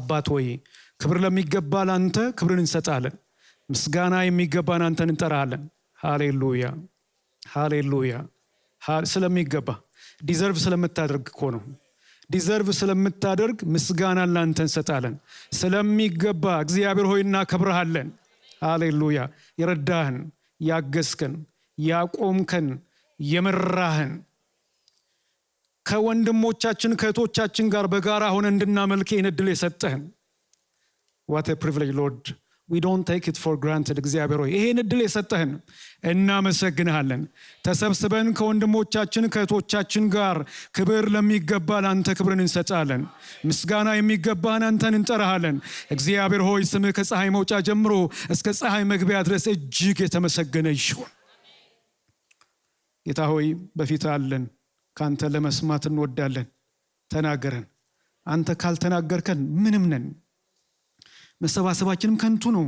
አባት ሆይ ክብር ለሚገባ ላንተ ክብርን እንሰጣለን። ምስጋና የሚገባን አንተን እንጠራለን። ሃሌሉያ ሃሌሉያ። ስለሚገባ ዲዘርቭ ስለምታደርግ እኮ ነው። ዲዘርቭ ስለምታደርግ ምስጋና ላንተ እንሰጣለን። ስለሚገባ እግዚአብሔር ሆይ እናከብርሃለን። ሃሌሉያ። የረዳህን፣ ያገዝከን፣ ያቆምከን፣ የመራህን ከወንድሞቻችን ከእህቶቻችን ጋር በጋራ ሆነ እንድናመልክ ይህን ዕድል የሰጠህን what a privilege Lord, we don't take it for granted። እግዚአብሔር ሆይ ይህን ዕድል የሰጠህን እናመሰግንሃለን። ተሰብስበን ከወንድሞቻችን ከእህቶቻችን ጋር ክብር ለሚገባ ለአንተ ክብርን እንሰጣለን። ምስጋና የሚገባህን አንተን እንጠራሃለን። እግዚአብሔር ሆይ ስምህ ከፀሐይ መውጫ ጀምሮ እስከ ፀሐይ መግቢያ ድረስ እጅግ የተመሰገነ ይሁን። ጌታ ሆይ በፊት አለን፣ ካንተ ለመስማት እንወዳለን። ተናገረን። አንተ ካልተናገርከን ምንም ነን። መሰባሰባችንም ከንቱ ነው።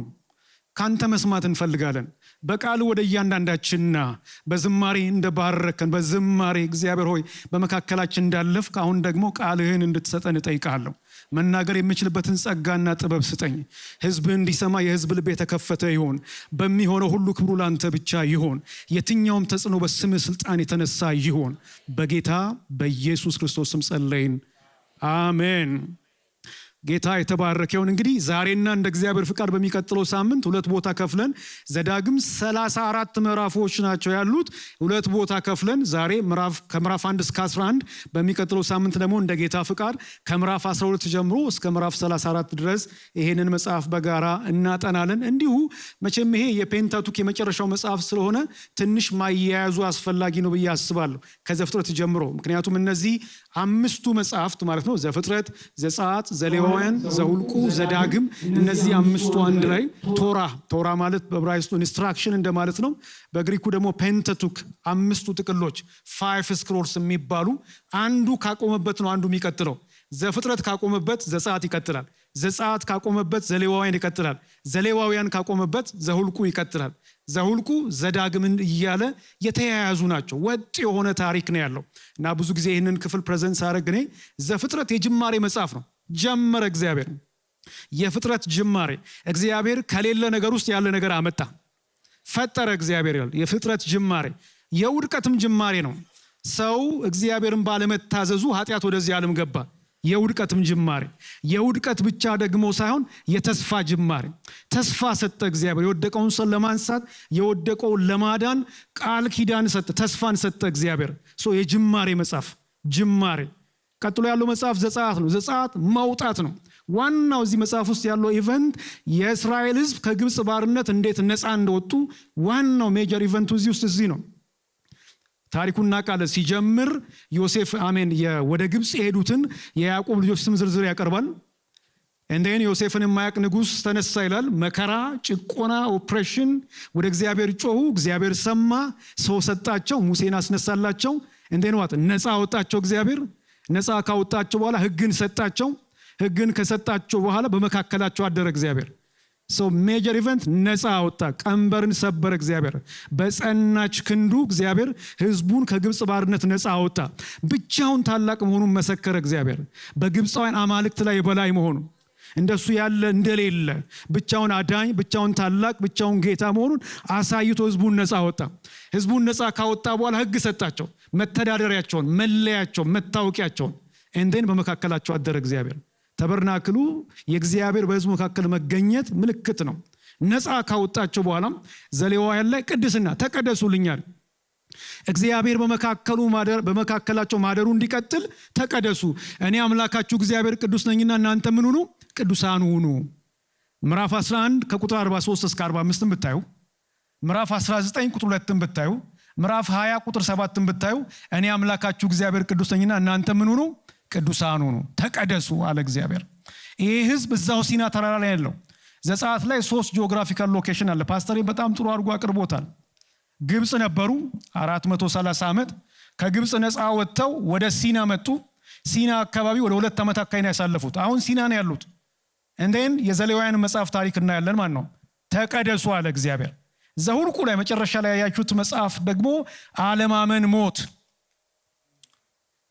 ካንተ መስማት እንፈልጋለን። በቃል ወደ እያንዳንዳችንና በዝማሬ እንደባረከን በዝማሬ እግዚአብሔር ሆይ በመካከላችን እንዳለፍክ አሁን ደግሞ ቃልህን እንድትሰጠን እጠይቃለሁ። መናገር የምችልበትን ጸጋና ጥበብ ስጠኝ። ህዝብ እንዲሰማ የህዝብ ልብ የተከፈተ ይሁን። በሚሆነው ሁሉ ክብሩ ላንተ ብቻ ይሁን። የትኛውም ተጽዕኖ በስምህ ስልጣን የተነሳ ይሁን። በጌታ በኢየሱስ ክርስቶስ ስም ጸለይን፣ አሜን። ጌታ የተባረከ ይሁን። እንግዲህ ዛሬና እንደ እግዚአብሔር ፍቃድ በሚቀጥለው ሳምንት ሁለት ቦታ ከፍለን ዘዳግም 34 ምዕራፎች ናቸው ያሉት። ሁለት ቦታ ከፍለን ዛሬ ከምዕራፍ 1 እስከ 11 በሚቀጥለው ሳምንት ደግሞ እንደ ጌታ ፍቃድ ከምዕራፍ 12 ጀምሮ እስከ ምዕራፍ 34 ድረስ ይሄንን መጽሐፍ በጋራ እናጠናለን። እንዲሁ መቼም ይሄ የፔንታቱክ የመጨረሻው መጽሐፍ ስለሆነ ትንሽ ማያያዙ አስፈላጊ ነው ብዬ አስባለሁ ከዘፍጥረት ጀምሮ። ምክንያቱም እነዚህ አምስቱ መጽሐፍት ማለት ነው ዘፍጥረት፣ ዘጸአት፣ ዘሌዋውያን፣ ዘሁልቁ፣ ዘዳግም እነዚህ አምስቱ አንድ ላይ ቶራ ማለት በዕብራይስጡ ኢንስትራክሽን እንደማለት ነው። በግሪኩ ደግሞ ፔንታቱክ አምስቱ ጥቅሎች 5 ስክሮልስ የሚባሉ አንዱ ካቆመበት ነው አንዱ የሚቀጥለው። ዘፍጥረት ካቆመበት ዘጸአት ይቀጥላል። ዘጸአት ካቆመበት ዘሌዋውያን ይቀጥላል። ዘሌዋውያን ካቆመበት ዘሁልቁ ይቀጥላል። ዘሁልቁ ዘዳግምን እያለ የተያያዙ ናቸው። ወጥ የሆነ ታሪክ ነው ያለው እና ብዙ ጊዜ ይህንን ክፍል ፕሬዘንት ሳደርግ እኔ ዘፍጥረት የጅማሬ መጽሐፍ ነው። ጀመረ እግዚአብሔር። የፍጥረት ጅማሬ እግዚአብሔር ከሌለ ነገር ውስጥ ያለ ነገር አመጣ፣ ፈጠረ እግዚአብሔር ይላል። የፍጥረት ጅማሬ የውድቀትም ጅማሬ ነው። ሰው እግዚአብሔርን ባለመታዘዙ ኃጢአት ወደዚህ ዓለም ገባ። የውድቀትም ጅማሬ፣ የውድቀት ብቻ ደግሞ ሳይሆን የተስፋ ጅማሬ። ተስፋ ሰጠ እግዚአብሔር። የወደቀውን ሰው ለማንሳት የወደቀውን ለማዳን ቃል ኪዳን ሰጠ፣ ተስፋን ሰጠ እግዚአብሔር። የጅማሬ መጽሐፍ ጅማሬ። ቀጥሎ ያለው መጽሐፍ ዘጸአት ነው። ዘጸአት መውጣት ነው። ዋናው እዚህ መጽሐፍ ውስጥ ያለው ኢቨንት የእስራኤል ሕዝብ ከግብፅ ባርነት እንዴት ነፃ እንደወጡ ዋናው ሜጀር ኢቨንቱ እዚህ ነው። ታሪኩን እናውቃለን። ሲጀምር ዮሴፍ ወደ ግብፅ የሄዱትን የያዕቆብ ልጆች ስም ዝርዝር ያቀርባል። እንደን ዮሴፍን የማያውቅ ንጉሥ ተነሳ ይላል። መከራ፣ ጭቆና፣ ኦፕሬሽን። ወደ እግዚአብሔር ጮሁ፣ እግዚአብሔር ሰማ፣ ሰው ሰጣቸው፣ ሙሴን አስነሳላቸው። እንደን ነፃ አወጣቸው እግዚአብሔር። ነፃ ካወጣቸው በኋላ ሕግን ሰጣቸው። ሕግን ከሰጣቸው በኋላ በመካከላቸው አደረ እግዚአብሔር። ሜጀር ኢቨንት ነፃ አወጣ፣ ቀንበርን ሰበረ እግዚአብሔር። በጸናች ክንዱ እግዚአብሔር ሕዝቡን ከግብፅ ባርነት ነፃ አወጣ። ብቻውን ታላቅ መሆኑን መሰከረ እግዚአብሔር። በግብፃውያን አማልክት ላይ በላይ መሆኑ እንደሱ ያለ እንደሌለ፣ ብቻውን አዳኝ፣ ብቻውን ታላቅ፣ ብቻውን ጌታ መሆኑን አሳይቶ ሕዝቡን ነፃ አወጣ። ሕዝቡን ነፃ ካወጣ በኋላ ሕግ ሰጣቸው፣ መተዳደሪያቸውን፣ መለያቸውን፣ መታወቂያቸውን። እንደን በመካከላቸው አደረ እግዚአብሔር። ተበርናክሉ የእግዚአብሔር በሕዝቡ መካከል መገኘት ምልክት ነው። ነፃ ካወጣቸው በኋላ ዘሌዋውያን ላይ ቅድስና ተቀደሱልኛል። እግዚአብሔር በመካከላቸው ማደሩ እንዲቀጥል ተቀደሱ። እኔ አምላካችሁ እግዚአብሔር ቅዱስ ነኝና እናንተ ምን ሁኑ? ቅዱሳን ሁኑ። ምዕራፍ 11 ከቁጥር 43 እስከ 45 ብታዩ፣ ምዕራፍ 19 ቁጥር 2 ብታዩ፣ ምዕራፍ 20 ቁጥር 7 ብታዩ እኔ አምላካችሁ እግዚአብሔር ቅዱስ ነኝና እናንተ ምን ሁኑ? ቅዱሳን ሁኑ፣ ተቀደሱ አለ እግዚአብሔር። ይሄ ህዝብ እዛው ሲና ተራራ ላይ ያለው ዘጸአት ላይ 3 ጂኦግራፊካል ሎኬሽን አለ። ፓስተሬ በጣም ጥሩ አድርጎ አቅርቦታል። ግብፅ ነበሩ 430 ዓመት። ከግብፅ ነፃ ወጥተው ወደ ሲና መጡ። ሲና አካባቢ ወደ 2 ዓመት አካባቢ ያሳለፉት። አሁን ሲና ነው ያሉት። እንደን የዘሌዋውያን መጽሐፍ ታሪክ እናያለን ማለት ነው። ተቀደሱ አለ እግዚአብሔር። ዘሁልቁ ላይ መጨረሻ ላይ ያያችሁት መጽሐፍ ደግሞ አለማመን ሞት፣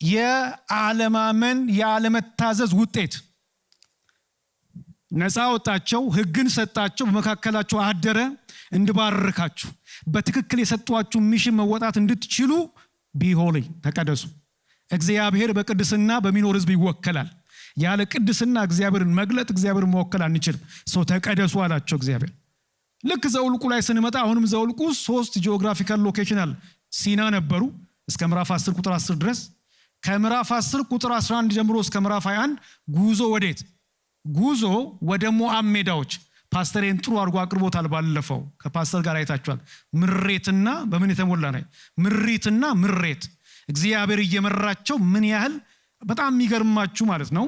የአለማመን የአለመታዘዝ ውጤት። ነፃ ወጣቸው፣ ሕግን ሰጣቸው፣ በመካከላቸው አደረ እንድባርካችሁ በትክክል የሰጧችሁ ሚሽን መወጣት እንድትችሉ ቢሆሊ ተቀደሱ። እግዚአብሔር በቅድስና በሚኖር ሕዝብ ይወከላል። ያለ ቅድስና እግዚአብሔርን መግለጥ እግዚአብሔርን መወከል አንችልም። ሰው ተቀደሱ አላቸው እግዚአብሔር። ልክ ዘውልቁ ላይ ስንመጣ አሁንም ዘውልቁ 3 ጂኦግራፊካል ሎኬሽን አለ። ሲና ነበሩ እስከ ምዕራፍ 10 ቁጥር 10 ድረስ። ከምዕራፍ 10 ቁጥር 11 ጀምሮ እስከ ምዕራፍ 21 ጉዞ ወዴት? ጉዞ ወደ ሞዓብ ሜዳዎች። ፓስተሬን ጥሩ አድርጎ አቅርቦታል ባለፈው ከፓስተር ጋር አይታችኋል። ምሬትና በምን የተሞላ ነው? ምሪትና ምሬት እግዚአብሔር እየመራቸው ምን ያህል በጣም የሚገርማችሁ ማለት ነው።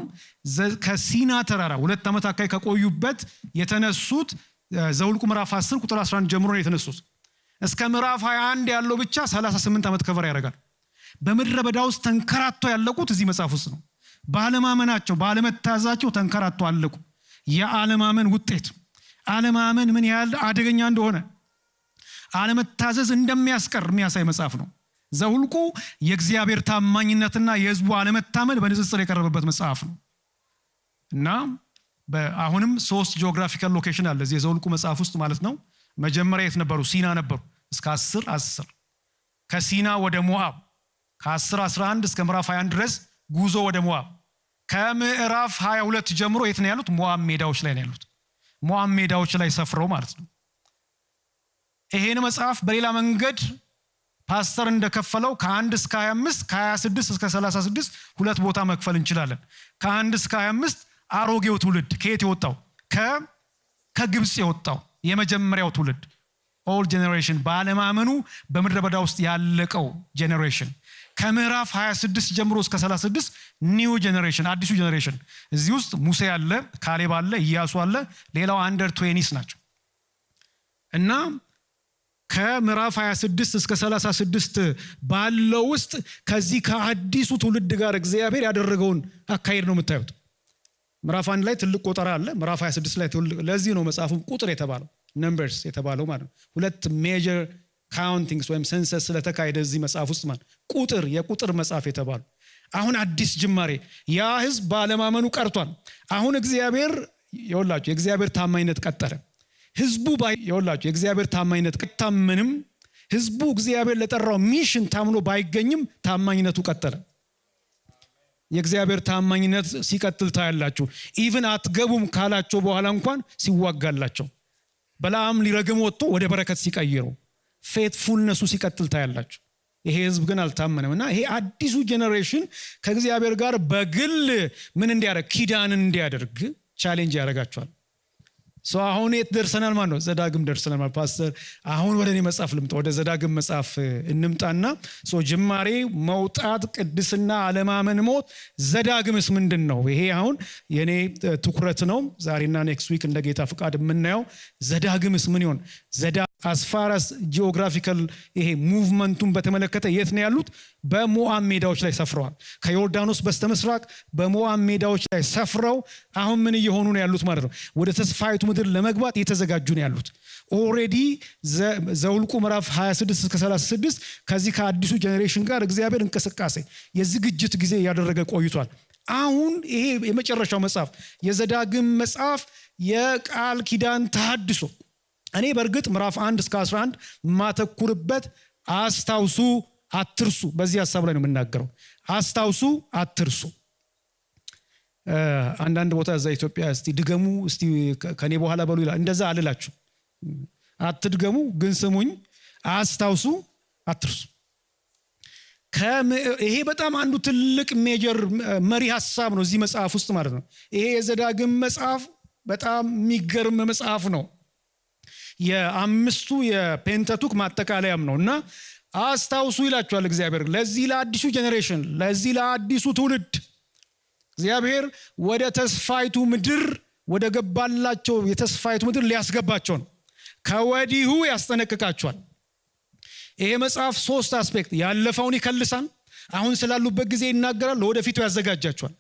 ከሲና ተራራ 2 ዓመት አካባቢ ከቆዩበት የተነሱት ዘውልቁ ምዕራፍ 10 ቁጥር 11 ጀምሮ ነው የተነሱት። እስከ ምዕራፍ 21 ያለው ብቻ 38 ዓመት ከቨር ያደርጋል። በምድረ በዳ ውስጥ ተንከራተው ያለቁት እዚህ መጽሐፍ ውስጥ ነው። ባለማመናቸው ባለመታዛቸው ተንከራተው አለቁ። የዓለማመን ውጤት፣ ዓለማመን ምን ያህል አደገኛ እንደሆነ፣ ዓለመታዘዝ እንደሚያስቀር የሚያሳይ መጽሐፍ ነው። ዘውልቁ የእግዚአብሔር ታማኝነትና የሕዝቡ ዓለመታመን በንጽጽር የቀረበበት መጽሐፍ ነው እና አሁንም 3 ጂኦግራፊካል ሎኬሽን አለ እዚህ የዘውልቁ መጽሐፍ ውስጥ ማለት ነው። መጀመሪያ የት ነበሩ? ሲና ነበሩ እስከ 10 ከሲና ወደ ሞዓብ ከ10 11 እስከ ምዕራፍ 21 ድረስ ጉዞ ወደ ሞዓብ። ከምዕራፍ 22 ጀምሮ የት ነው ያሉት? ሞዓብ ሜዳዎች ላይ ነው ያሉት። ሞዓብ ሜዳዎች ላይ ሰፍረው ማለት ነው። ይሄን መጽሐፍ በሌላ መንገድ ፓስተር እንደከፈለው ከ1 እስከ 25 ከ26 እስከ 36 ሁለት ቦታ መክፈል እንችላለን። ከ1 እስከ 25 አሮጌው ትውልድ ከየት የወጣው? ከግብጽ የወጣው የመጀመሪያው ትውልድ ኦልድ ጄኔሬሽን ባለማመኑ በምድረ በዳ ውስጥ ያለቀው ጄኔሬሽን። ከምዕራፍ 26 ጀምሮ እስከ 36 ኒው ጄኔሬሽን አዲሱ ጄኔሬሽን። እዚህ ውስጥ ሙሴ አለ፣ ካሌብ አለ፣ ኢያሱ አለ፣ ሌላው አንደር 20 ናቸው እና ከምዕራፍ 26 እስከ 36 ባለው ውስጥ ከዚህ ከአዲሱ ትውልድ ጋር እግዚአብሔር ያደረገውን አካሄድ ነው የምታዩት። ምዕራፍ 1 ላይ ትልቅ ቁጥር አለ፣ ምዕራፍ 26 ላይ ለዚህ ነው መጽሐፉን ቁጥር የተባለው ነምበርስ የተባለው ማለት ነው። 2 ሜጀር ካውንቲንግስ ወይም ሰንሰስ ስለተካሄደ እዚህ መጽሐፍ ውስጥ ማለት ቁጥር የቁጥር መጽሐፍ የተባለው። አሁን አዲስ ጅማሬ፣ ያ ህዝብ ባለማመኑ ቀርቷል። አሁን እግዚአብሔር ይወላችሁ የእግዚአብሔር ታማኝነት ቀጠለ። ህዝቡ ይወላችሁ የእግዚአብሔር ታማኝነት ቀጣምንም ህዝቡ እግዚአብሔር ለጠራው ሚሽን ታምኖ ባይገኝም ታማኝነቱ ቀጠለ። የእግዚአብሔር ታማኝነት ሲቀጥል ታያላችሁ። ኢቭን አትገቡም ካላቸው በኋላ እንኳን ሲዋጋላቸው፣ በላም ሊረግም ወጥቶ ወደ በረከት ሲቀይሩ ፌትፉልነሱ ሲቀጥል ታያላችሁ። ይሄ ህዝብ ግን አልታመነምና ይሄ አዲሱ ጄኔሬሽን ከእግዚአብሔር ጋር በግል ምን እንዲያደርግ ኪዳንን እንዲያደርግ ቻሌንጅ ያደርጋቸዋል። አሁን የት ደርሰናል ማለት ነው? ዘዳግም ደርሰናል ማለት ፓስተር። አሁን ወደ እኔ መጽሐፍ ልምጣ፣ ወደ ዘዳግም መጽሐፍ እንምጣና ጅማሬ፣ መውጣት፣ ቅድስና፣ አለማመን፣ ሞት። ዘዳግምስ ምንድን ነው? ይሄ አሁን የኔ ትኩረት ነው። ዛሬና ኔክስት ዊክ እንደ ጌታ ፍቃድ የምናየው ዘዳግምስ ምን ይሆን? አስፋራስ ጂኦግራፊካል ይሄ ሙቭመንቱን በተመለከተ የት ነው ያሉት? በሞዓብ ሜዳዎች ላይ ሰፍረዋል። ከዮርዳኖስ በስተምስራቅ በሞዓብ ሜዳዎች ላይ ሰፍረው አሁን ምን እየሆኑ ነው ያሉት ማለት ነው? ወደ ተስፋይቱ ምድር ለመግባት እየተዘጋጁ ነው ያሉት። ኦልሬዲ ዘውልቁ ምዕራፍ 26 እስከ 36 ከዚህ ከአዲሱ ጄኔሬሽን ጋር እግዚአብሔር እንቅስቃሴ የዝግጅት ጊዜ ያደረገ ቆይቷል። አሁን ይሄ የመጨረሻው መጽሐፍ የዘዳግም መጽሐፍ የቃል ኪዳን ተሐድሶ። እኔ በእርግጥ ምዕራፍ 1 እስከ 11 ማተኩርበት አስታውሱ አትርሱ፣ በዚህ ሐሳብ ላይ ነው የምናገረው። አስታውሱ አትርሱ። አንዳንድ ቦታ እዛ ኢትዮጵያ እስቲ ድገሙ እስቲ ከኔ በኋላ በሉ ይላል። እንደዛ አልላችሁ፣ አትድገሙ ግን ስሙኝ። አስታውሱ አትርሱ። ይሄ በጣም አንዱ ትልቅ ሜጀር መሪ ሐሳብ ነው እዚህ መጽሐፍ ውስጥ ማለት ነው። ይሄ የዘዳግም መጽሐፍ በጣም የሚገርም መጽሐፍ ነው። የአምስቱ የፔንታቱክ ማጠቃለያም ነው እና አስታውሱ ይላችኋል እግዚአብሔር ለዚህ ለአዲሱ ጄኔሬሽን፣ ለዚህ ለአዲሱ ትውልድ እግዚአብሔር ወደ ተስፋይቱ ምድር ወደ ገባላቸው የተስፋይቱ ምድር ሊያስገባቸው ነው። ከወዲሁ ያስጠነቅቃቸዋል። ይሄ መጽሐፍ 3 አስፔክት ያለፈውን ይከልሳል፣ አሁን ስላሉበት ጊዜ ይናገራል፣ ለወደፊቱ ያዘጋጃቸዋል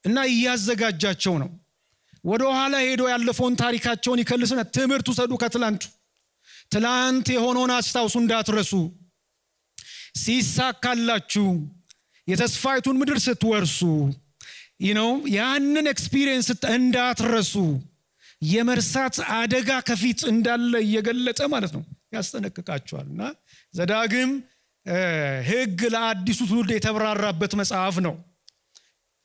እና እያዘጋጃቸው ነው። ወደ ኋላ ሄዶ ያለፈውን ታሪካቸውን ይከልስና ትምህርት ውሰዱ ከትላንቱ። ትላንት የሆነውን አስታውሱ እንዳትረሱ። ሲሳካላችሁ የተስፋይቱን ምድር ስትወርሱ ያንን ኤክስፒሪየንስ እንዳትረሱ የመርሳት አደጋ ከፊት እንዳለ እየገለጸ ማለት ነው ያስጠነቅቃቸዋልና ዘዳግም ሕግ ለአዲሱ ትውልድ የተብራራበት መጽሐፍ ነው።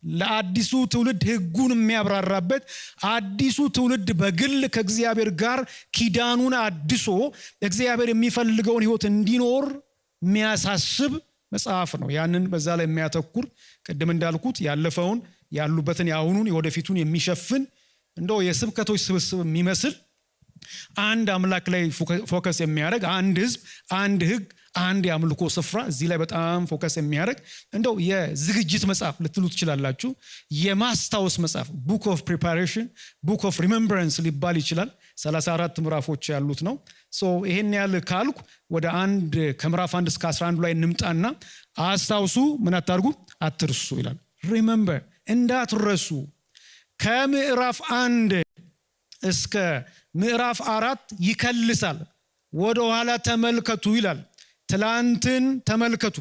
ለአዲሱ ትውልድ ሕጉን የሚያብራራበት አዲሱ ትውልድ በግል ከእግዚአብሔር ጋር ኪዳኑን አድሶ እግዚአብሔር የሚፈልገውን ሕይወት እንዲኖር የሚያሳስብ መጽሐፍ ነው። ያንን በዛ ላይ የሚያተኩር ቅድም እንዳልኩት ያለፈውን ያሉበትን ያሁኑን የወደፊቱን የሚሸፍን እንደው የስብከቶች ስብስብ የሚመስል አንድ አምላክ ላይ ፎከስ የሚያደርግ አንድ ሕዝብ፣ አንድ ሕግ፣ አንድ የአምልኮ ስፍራ እዚህ ላይ በጣም ፎከስ የሚያደርግ እንደው የዝግጅት መጽሐፍ ልትሉ ትችላላችሁ። የማስታወስ መጽሐፍ ቡክ ኦፍ ፕሪፓሬሽን፣ ቡክ ኦፍ ሪሜምበረንስ ሊባል ይችላል። 34 ምዕራፎች ያሉት ነው። ይሄን ያህል ካልኩ ወደ አንድ ከምዕራፍ 1 እስከ 11 ላይ እንምጣና አስታውሱ፣ ምን አታርጉ፣ አትርሱ ይላል። ሪሜምበር እንዳትረሱ። ከምዕራፍ 1 እስከ ምዕራፍ 4 ይከልሳል። ወደ ኋላ ተመልከቱ ይላል። ትላንትን ተመልከቱ።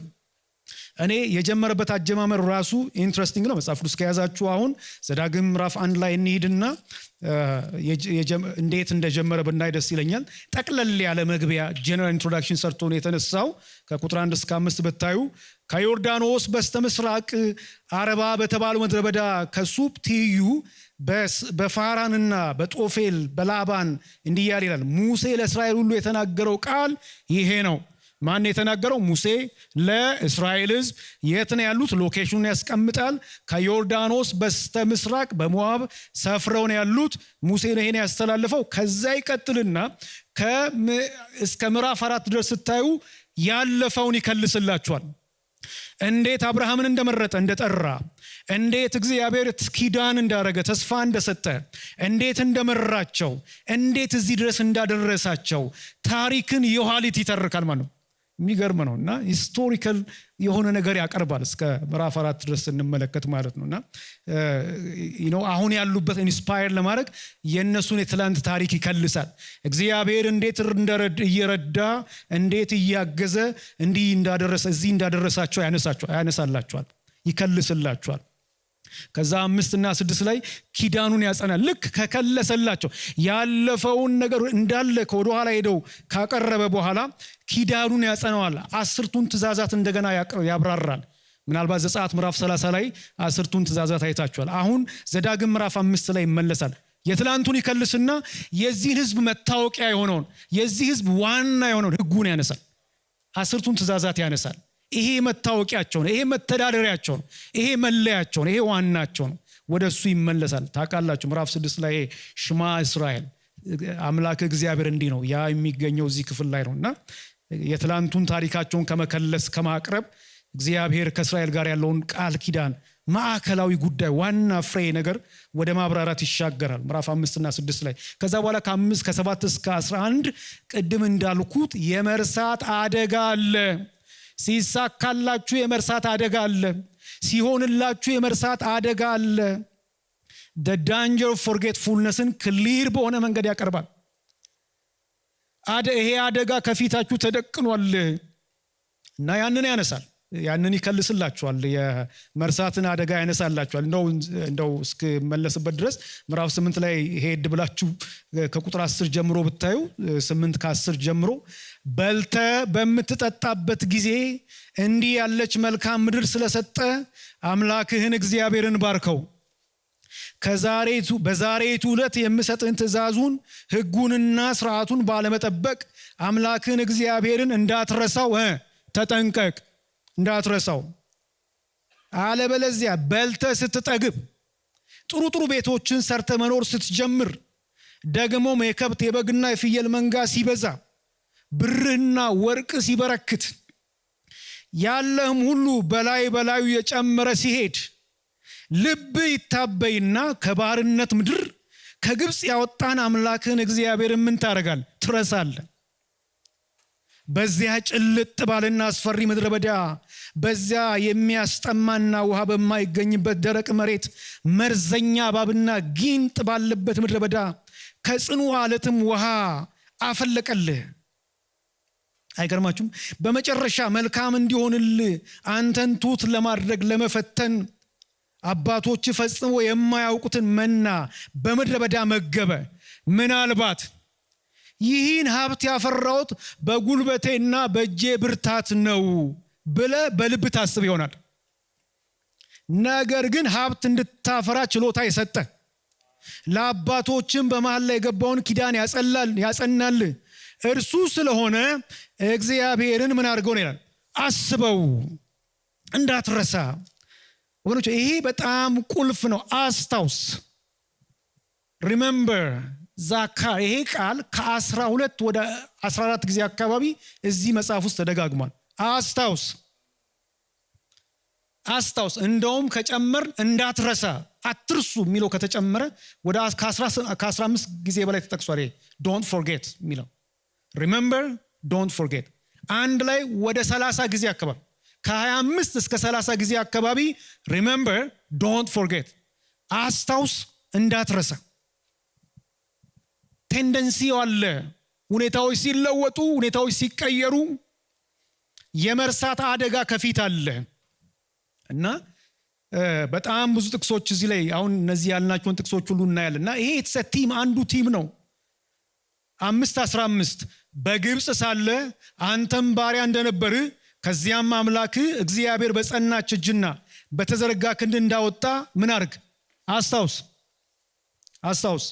እኔ የጀመረበት አጀማመር ራሱ ኢንትረስቲንግ ነው። መጽሐፍ ቅዱስ ከያዛችሁ አሁን ዘዳግም ምዕራፍ 1 ላይ እንሂድና እንዴት እንደጀመረ ብናይ ደስ ይለኛል። ጠቅለል ያለ መግቢያ ጀነራል ኢንትሮዳክሽን ሰርቶ ነው የተነሳው። ከቁጥር 1 እስከ 5 ብታዩ ከዮርዳኖስ በስተምስራቅ አረባ በተባለው ምድረ በዳ ከሱፕ ትይዩ በፋራንና በጦፌል በላባን እንዲህ ያለ ይላል። ሙሴ ለእስራኤል ሁሉ የተናገረው ቃል ይሄ ነው። ማን የተናገረው? ሙሴ ለእስራኤል ሕዝብ። የት ነው ያሉት? ሎኬሽኑን ያስቀምጣል። ከዮርዳኖስ በስተምስራቅ በሞዓብ ሰፍረው ነው ያሉት። ሙሴ ነው ይሄን ያስተላልፈው። ከዛ ይቀጥልና እስከ ምዕራፍ 4 ድረስ ስታዩ ያለፈውን ይከልስላችኋል። እንዴት አብርሃምን እንደመረጠ እንደጠራ፣ እንዴት እግዚአብሔር ኪዳን እንዳረገ ተስፋ እንደሰጠ፣ እንዴት እንደመራቸው፣ እንዴት እዚህ ድረስ እንዳደረሳቸው ታሪክን የኋሊት ይተርካል ማለት ነው። የሚገርም ነው እና ሂስቶሪካል የሆነ ነገር ያቀርባል እስከ ምዕራፍ 4 ድረስ እንመለከት ማለት ነውና አሁን ያሉበት ኢንስፓየር ለማድረግ የነሱን የትላንት ታሪክ ይከልሳል። እግዚአብሔር እንዴት እየረዳ እንዴት እያገዘ እንዲህ እንዳደረሰ እዚህ እንዳደረሳቸው ያነሳላቸዋል፣ ይከልስላቸዋል። ከዛ 5 እና 6 ላይ ኪዳኑን ያጸናል። ልክ ከከለሰላቸው ያለፈውን ነገር እንዳለ ከወደ ኋላ ሄደው ካቀረበ በኋላ ኪዳኑን ያጸናዋል። 10ቱን ትእዛዛት እንደገና ያብራራል። ምናልባት ዘጸአት ምዕራፍ 30 ላይ 10ቱን ትእዛዛት አይታችኋል። አሁን ዘዳግም ምዕራፍ 5 ላይ ይመለሳል። የትላንቱን ይከልስና የዚህን ሕዝብ መታወቂያ የሆነውን የዚህ ሕዝብ ዋና የሆነውን ሕጉን ያነሳል። 10ቱን ትእዛዛት ያነሳል። ይሄ መታወቂያቸው ነው፣ ይሄ መተዳደሪያቸው ነው፣ ይሄ መለያቸው ነው፣ ይሄ ዋናቸው ነው። ወደ እሱ ይመለሳል። ታውቃላችሁ ምዕራፍ 6 ላይ ሽማ እስራኤል አምላክ እግዚአብሔር እንዲህ ነው። ያ የሚገኘው እዚህ ክፍል ላይ ነውና የትላንቱን ታሪካቸውን ከመከለስ ከማቅረብ እግዚአብሔር ከእስራኤል ጋር ያለውን ቃል ኪዳን ማዕከላዊ ጉዳይ ዋና ፍሬ ነገር ወደ ማብራራት ይሻገራል ምዕራፍ 5 እና 6 ላይ። ከዛ በኋላ ከ7 እስከ 11 ቅድም እንዳልኩት የመርሳት አደጋ አለ። ሲሳካላችሁ የመርሳት አደጋ አለ። ሲሆንላችሁ የመርሳት አደጋ አለ። the danger of forgetfulnessን ክሊር በሆነ መንገድ ያቀርባል። ይሄ አደጋ ከፊታችሁ ተደቅኗል እና ያንን ያነሳል፣ ያንን ይከልስላችኋል፣ የመርሳትን አደጋ ያነሳላችኋል። እንደው እስክመለስበት ድረስ ምዕራፍ 8 ላይ ሄድ ብላችሁ ከቁጥር 10 ጀምሮ ብታዩ 8 ከ10 ጀምሮ በልተ በምትጠጣበት ጊዜ እንዲህ ያለች መልካም ምድር ስለሰጠ አምላክህን እግዚአብሔርን ባርከው። በዛሬቱ ዕለት የምሰጥህን ትእዛዙን ሕጉንና ስርዓቱን ባለመጠበቅ አምላክህን እግዚአብሔርን እንዳትረሳው ተጠንቀቅ፣ እንዳትረሳው። አለበለዚያ በልተ ስትጠግብ፣ ጥሩ ጥሩ ቤቶችን ሰርተ መኖር ስትጀምር፣ ደግሞም የከብት የበግና የፍየል መንጋ ሲበዛ፣ ብርህና ወርቅ ሲበረክት፣ ያለህም ሁሉ በላዩ የጨመረ ሲሄድ፣ ልብ ይታበይና ከባርነት ምድር ከግብፅ ያወጣን አምላክን እግዚአብሔር ምን ታረጋል? ትረሳለህ። በዚያ ጭልጥ ባልና አስፈሪ ምድረ በዳ፣ በዚያ የሚያስጠማና ውሃ በማይገኝበት ደረቅ መሬት፣ መርዘኛ እባብና ጊንጥ ባለበት ምድረ በዳ ከጽኑ አለትም ውሃ አፈለቀልህ። አይገርማችሁም? በመጨረሻ መልካም እንዲሆንልህ አንተን ትሑት ለማድረግ ለመፈተን አባቶች ፈጽሞ የማያውቁትን መና በምድረ በዳ መገበ። ምናልባት ይህን ሀብት ያፈራሁት በጉልበቴና በእጄ ብርታት ነው ብለህ በልብ ታስብ ይሆናል። ነገር ግን ሀብት እንድታፈራ ችሎታ የሰጠ ለአባቶችም በመሃል ላይ የገባውን ኪዳን ያጸናል እርሱ ስለሆነ እግዚአብሔርን ምን አድርገው ነው ይላል? አስበው፣ እንዳትረሳ። ወገኖች ይሄ በጣም ቁልፍ ነው። አስታውስ፣ ሪሜምበር ዛካር። ይሄ ቃል ከ12 ወደ 14 ጊዜ አካባቢ እዚህ መጽሐፍ ውስጥ ተደጋግሟል። አስታውስ አስታውስ። እንደውም ከጨመር እንዳትረሳ፣ አትርሱ የሚለው ከተጨመረ ወደ ከ15 ጊዜ በላይ ተጠቅሷል። ይሄ ዶንት ፎርጌት የሚለው ሪሜምበር፣ ዶንት ፎርጌት አንድ ላይ ወደ 30 ጊዜ አካባቢ፣ ከ25 እስከ 30 ጊዜ አካባቢ ሪሜምበር፣ ዶንት ፎርጌት፣ አስታውስ፣ እንዳትረሳ። ቴንደንሲው አለ። ሁኔታዎች ሲለወጡ፣ ሁኔታዎች ሲቀየሩ የመርሳት አደጋ ከፊት አለ እና በጣም ብዙ ጥቅሶች እዚህ ላይ አሁን እነዚህ ያልናቸውን ጥቅሶች ሁሉ እናያለን። እና ይሄ ቲም አንዱ ቲም ነው። 5:15 በግብፅ ሳለ አንተም ባሪያ እንደነበር ከዚያም አምላክ እግዚአብሔር በጸናች እጅና በተዘረጋ ክንድ እንዳወጣ ምን አድርግ? አስታውስ አስታውስ።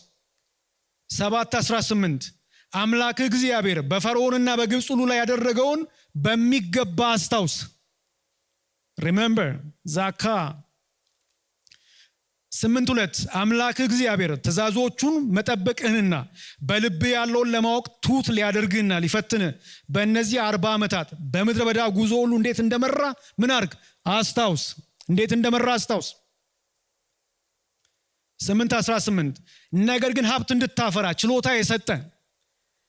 7:18 አምላክ እግዚአብሔር በፈርዖንና በግብፅ ሁሉ ላይ ያደረገውን በሚገባ አስታውስ። ሪሜምበር ዛካ። 8:2 አምላክ እግዚአብሔር ትእዛዞቹን መጠበቅህንና በልብ ያለውን ለማወቅ ትሁት ሊያደርግህና ሊፈትንህ በእነዚህ 40 ዓመታት በምድረ በዳ ጉዞ ሁሉ እንዴት እንደመራ ምን አድርግ? አስታውስ። እንዴት እንደመራ አስታውስ። 8:18 ነገር ግን ሀብት እንድታፈራ ችሎታ የሰጠ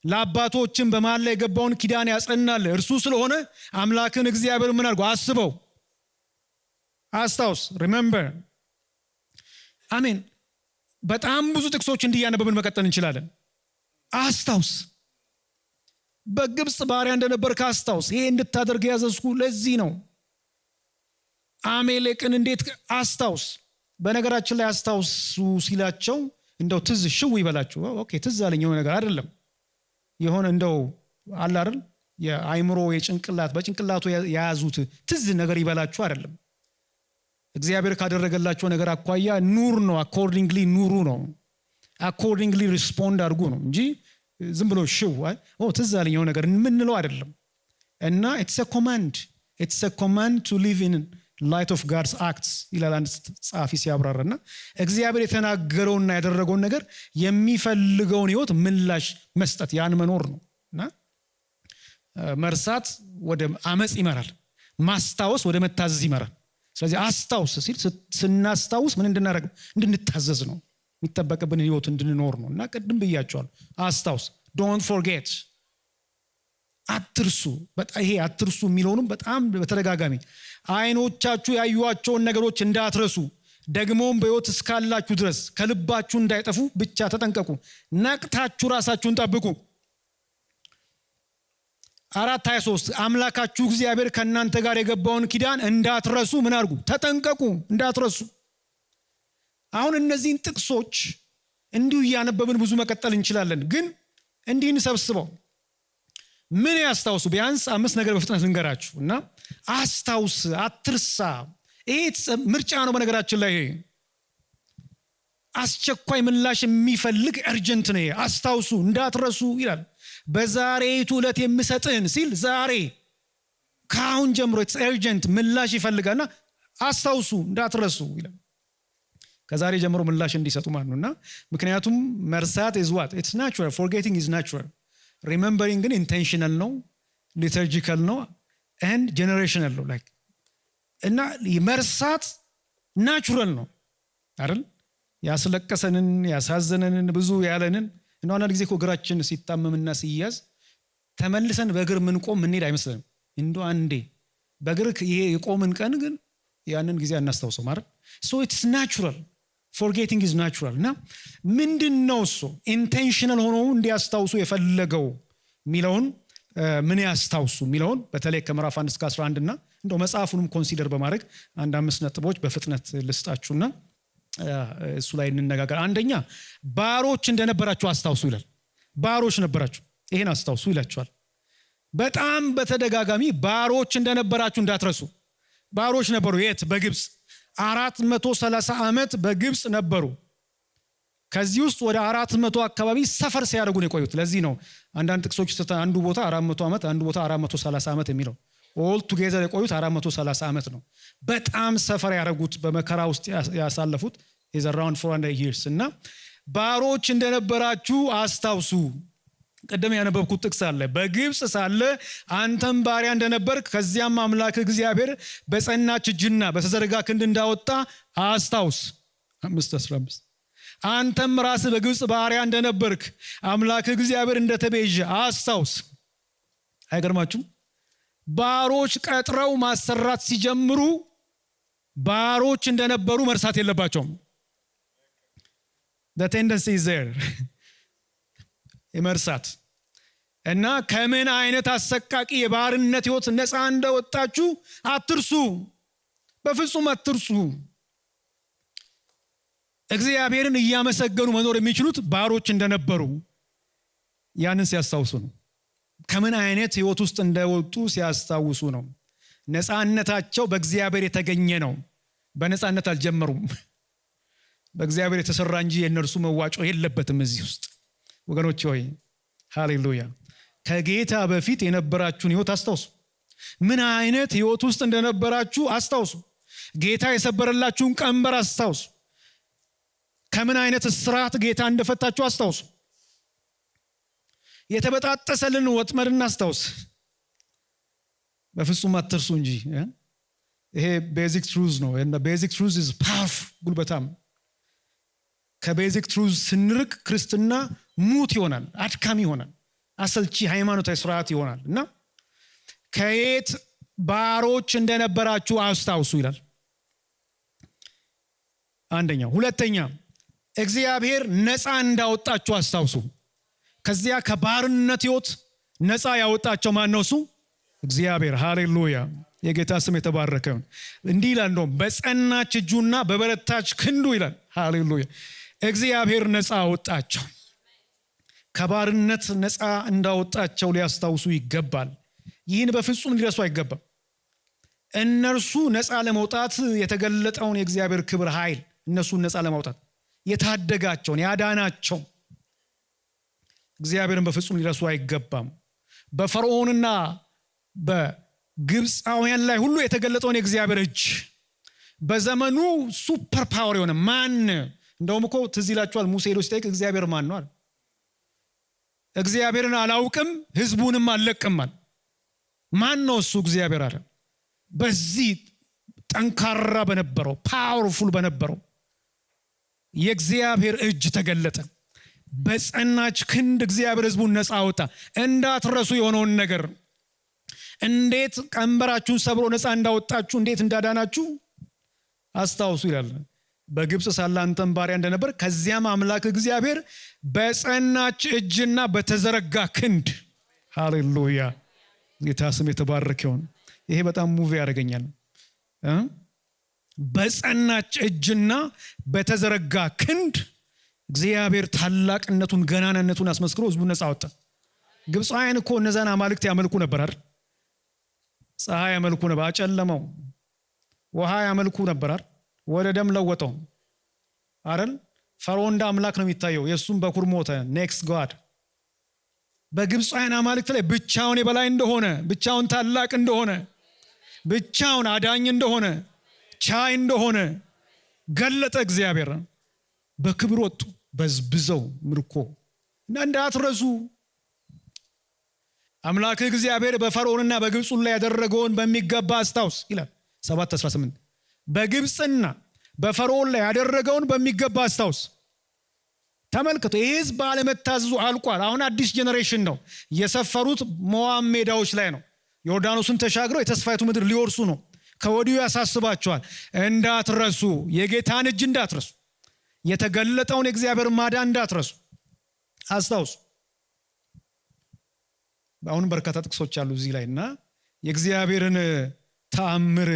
ለአባቶችም በመሃል ላይ የገባውን ኪዳን ያጸናል እርሱ ስለሆነ አምላክን እግዚአብሔር ምን አድርጎ? አስበው፣ አስታውስ። ሪሜምበር። አሜን። በጣም ብዙ ጥቅሶች እንዲያነበብን መቀጠል እንችላለን። አስታውስ። በግብፅ ባሪያ እንደነበር ካስታውስ። ይሄ እንድታደርግ ያዘዝኩ ለዚህ ነው። አሜሌቅን እንዴት አስታውስ። በነገራችን ላይ አስታውሱ ሲላቸው እንደው ትዝ ሽው ይበላችሁ። ኦኬ ትዝ አለኝ የሆነ ነገር አይደለም። የሆነ እንደው አለ አይደል የአይምሮ የጭንቅላት በጭንቅላቱ የያዙት ትዝ ነገር ይበላችሁ አይደለም። እግዚአብሔር ካደረገላቸው ነገር አኳያ ኑር ነው። አኮርዲንግሊ ኑሩ ነው። አኮርዲንግሊ ሪስፖንድ አድርጉ ነው እንጂ ዝም ብሎ ሽው ትዝ አለኝ የሆነ ነገር የምንለው አይደለም። እና ኢትስ አ ኮማንድ ቱ ሊቭ ኢን ላይት ኦፍ ጋድስ አክትስ ይላል አንድ ጸሐፊ ሲያብራራና እግዚአብሔር የተናገረውና ያደረገውን ነገር የሚፈልገውን ህይወት ምላሽ መስጠት ያን መኖር ነው። እና መርሳት ወደ አመጽ ይመራል፣ ማስታወስ ወደ መታዘዝ ይመራል። ስለዚህ አስታውስ ሲል ስናስታውስ ምን እንድናደርግ? እንድንታዘዝ ነው። የሚጠበቅብን ህይወት እንድንኖር ነው። እና ቅድም ብያቸዋል። አስታውስ፣ ዶንት ፎርጌት፣ አትርሱ። ይሄ አትርሱ የሚለውንም በጣም በተደጋጋሚ አይኖቻችሁ ያዩዋቸውን ነገሮች እንዳትረሱ ደግሞም በህይወት እስካላችሁ ድረስ ከልባችሁ እንዳይጠፉ ብቻ ተጠንቀቁ፣ ነቅታችሁ ራሳችሁን ጠብቁ። 4:23 አምላካችሁ እግዚአብሔር ከእናንተ ጋር የገባውን ኪዳን እንዳትረሱ ምን አድርጉ? ተጠንቀቁ፣ እንዳትረሱ። አሁን እነዚህን ጥቅሶች እንዲሁ እያነበብን ብዙ መቀጠል እንችላለን፣ ግን እንዲህ እንሰብስበው። ምን ያስታውሱ? ቢያንስ 5 ነገር በፍጥነት እንገራችሁ እና አስታውስ፣ አትርሳ። ይሄ ምርጫ ነው። በነገራችን ላይ አስቸኳይ ምላሽ የሚፈልግ እርጀንት ነው። አስታውሱ፣ እንዳትረሱ ይላል። በዛሬቱ ዕለት የምሰጥህን ሲል ዛሬ ከአሁን ጀምሮ ኢትስ እርጀንት ምላሽ ይፈልጋልና አስታውሱ፣ እንዳትረሱ ይላል። ከዛሬ ጀምሮ ምላሽ እንዲሰጡ ማለት ነውና ምክንያቱም መርሳት is what it's natural, forgetting is natural, remembering ግን intentional ነው፣ liturgical ነው and generational ነው። like እና መርሳት ናቹራል ነው አይደል? ያስለቀሰንን ያሳዘነንን ብዙ ያለንን እና አንድ ጊዜ እግራችን ሲታመምና ሲያዝ ተመልሰን በእግር ምን ቆም እንሄድ አይመስልንም። እንደው አንዴ በእግር ይሄ የቆምን ቀን ግን ያንን ጊዜ አናስታውሰው ማለት so it's natural, forgetting is natural። እና ምንድነው እሱ ኢንቴንሽናል ሆኖ እንዲያስታውሱ የፈለገው ሚለውን ምን ያስታውሱ ሚለውን በተለይ ከምዕራፍ 1 እስከ 11 እና እንደው መጽሐፉንም ኮንሲደር በማድረግ አንድ 5 ነጥቦች በፍጥነት ልስጣችሁና እሱ ላይ እንነጋገር። አንደኛ ባሮች እንደነበራችሁ አስታውሱ ይላል። ባሮች ነበራችሁ፣ ይሄን አስታውሱ ይላችኋል። በጣም በተደጋጋሚ ባሮች እንደነበራችሁ እንዳትረሱ። ባሮች ነበሩ። የት? በግብፅ 430 ዓመት በግብፅ ነበሩ። ከዚህ ውስጥ ወደ 400 አካባቢ ሰፈር ሲያደርጉ ነው የቆዩት። ለዚህ ነው አንዳንድ ጥቅሶች አንዱ ቦታ 400 ዓመት አንዱ ቦታ 430 ዓመት የሚለው። ኦል ቱጌዘር የቆዩት 430 ዓመት ነው። በጣም ሰፈር ያደረጉት በመከራ ውስጥ ያሳለፉት is around 400 years እና ባሮች እንደነበራችሁ አስታውሱ። ቀደም ያነበብኩት ጥቅስ አለ። በግብፅ ሳለ አንተም ባሪያ እንደነበርክ ከዚያም አምላክ እግዚአብሔር በጸናች እጅና በተዘረጋ ክንድ እንዳወጣ አስታውስ። 5:15 አንተም ራስህ በግብፅ ባሪያ እንደነበርክ አምላክ እግዚአብሔር እንደተቤዠ አስታውስ። አይገርማችሁም? ባሮች ቀጥረው ማሰራት ሲጀምሩ ባሮች እንደነበሩ መርሳት የለባቸውም። the tendency is there የመርሳት እና ከምን አይነት አሰቃቂ የባርነት ህይወት ነፃ እንደወጣችሁ አትርሱ። በፍጹም አትርሱ። እግዚአብሔርን እያመሰገኑ መኖር የሚችሉት ባሮች እንደነበሩ ያንን ሲያስታውሱ ነው። ከምን አይነት ህይወት ውስጥ እንደወጡ ሲያስታውሱ ነው። ነፃነታቸው በእግዚአብሔር የተገኘ ነው። በነፃነት አልጀመሩም። በእግዚአብሔር የተሰራ እንጂ የእነርሱ መዋጮ የለበትም እዚህ ውስጥ። ወገኖች ሆይ ሃሌሉያ። ከጌታ በፊት የነበራችሁን ህይወት አስታውሱ። ምን አይነት ህይወት ውስጥ እንደነበራችሁ አስታውሱ። ጌታ የሰበረላችሁን ቀንበር አስታውሱ። ከምን አይነት እስራት ጌታ እንደፈታችሁ አስታውሱ። የተበጣጠሰልን ወጥመድ እናስታውስ። በፍጹም አትርሱ እንጂ። ይሄ ቤዚክ ትሩዝ ነው። እና ቤዚክ ትሩዝ is powerful፣ ጉልበታም። ከቤዚክ ትሩዝ ስንርቅ ክርስትና ሙት ይሆናል፣ አድካሚ ይሆናል፣ አሰልቺ ሃይማኖታዊ ስርዓት ይሆናል። እና ከየት ባሮች እንደነበራችሁ አስታውሱ ይላል። አንደኛ። ሁለተኛ እግዚአብሔር ነፃ እንዳወጣችሁ አስታውሱ። ከዚያ ከባርነት ህይወት ነፃ ያወጣቸው ማን ነው? እሱ እግዚአብሔር። ሃሌሉያ። የጌታ ስም የተባረከ ይሁን። እንዲህ ይላል እንደውም በጸናች እጁና በበረታች ክንዱ ይላል። ሃሌሉያ። እግዚአብሔር ነፃ አወጣቸው። ከባርነት ነፃ እንዳወጣቸው ሊያስታውሱ ይገባል። ይህን በፍጹም ሊረሱ አይገባም። እነርሱ ነፃ ለመውጣት የተገለጠውን የእግዚአብሔር ክብር ኃይል፣ እነሱን ነፃ ለማውጣት የታደጋቸውን ያዳናቸው እግዚአብሔርን በፍጹም ሊረሱ አይገባም። በፈርዖንና በግብፃውያን ላይ ሁሉ የተገለጠውን የእግዚአብሔር እጅ፣ በዘመኑ ሱፐር ፓወር የሆነ ማን እንደውም እኮ ትዝ ይላችኋል ሙሴ ሄዶ ሲጠይቅ እግዚአብሔር ማን ነው አለ። እግዚአብሔርን አላውቅም ህዝቡንም አልለቅም አለ። ማን ነው እሱ? እግዚአብሔር አለ። በዚህ ጠንካራ በነበረው ፓወርፉል በነበረው የእግዚአብሔር እጅ ተገለጠ። በጸናች ክንድ እግዚአብሔር ህዝቡን ነፃ አወጣ። እንዳትረሱ የሆነውን ነገር፣ እንዴት ቀንበራችሁን ሰብሮ ነፃ እንዳወጣችሁ፣ እንዴት እንዳዳናችሁ አስታውሱ ይላል። በግብፅ ሳለ አንተም ባሪያ እንደነበር ከዚያም አምላክ እግዚአብሔር በጸናች እጅና በተዘረጋ ክንድ። ሃሌሉያ። ጌታ ስም የተባረከ ይሁን። ይሄ በጣም ሙቪ ያደርገኛል። በጸናች እጅና በተዘረጋ ክንድ እግዚአብሔር ታላቅነቱን ገናናነቱን አስመስክሮ ህዝቡን ነፃ አወጣ። ግብፃውያን እኮ እነዛን አማልክት ያመልኩ ነበር አይደል? ፀሐይ ያመልኩ ነበር፣ አጨለመው። ውሃ ያመልኩ ነበር አይደል? ወደ ደም ለወጠው አይደል? ፈርዖን እንደ አምላክ ነው የሚታየው፣ የሱም በኩር ሞተ። ኔክስት ጋድ። በግብፃውያን አማልክት ላይ ብቻውን የበላይ እንደሆነ፣ ብቻውን ታላቅ እንደሆነ፣ ብቻውን አዳኝ እንደሆነ፣ ቻይ እንደሆነ ገለጠ እግዚአብሔር። በክብር ወጡ በዝብዘው ምርኮ። እና እንዳትረሱ አምላክ እግዚአብሔር በፈርዖንና በግብፅ ላይ ያደረገውን በሚገባ አስታውስ ይላል 7:18። በግብፅና በፈርዖን ላይ ያደረገውን በሚገባ አስታውስ። ተመልከቱ፣ ይህ ህዝብ ባለመታዘዙ አልቋል። አሁን አዲስ ጄኔሬሽን ነው። የሰፈሩት ሞዓብ ሜዳዎች ላይ ነው። ዮርዳኖስን ተሻግረው የተስፋይቱ ምድር ሊወርሱ ነው። ከወዲሁ ያሳስባቸዋል። እንዳትረሱ፣ የጌታን እጅ እንዳትረሱ፣ የተገለጠውን የእግዚአብሔር ማዳን እንዳትረሱ አስታውሱ። አሁን በርካታ ጥቅሶች አሉ እዚህ ላይ እና የእግዚአብሔርን ተአምር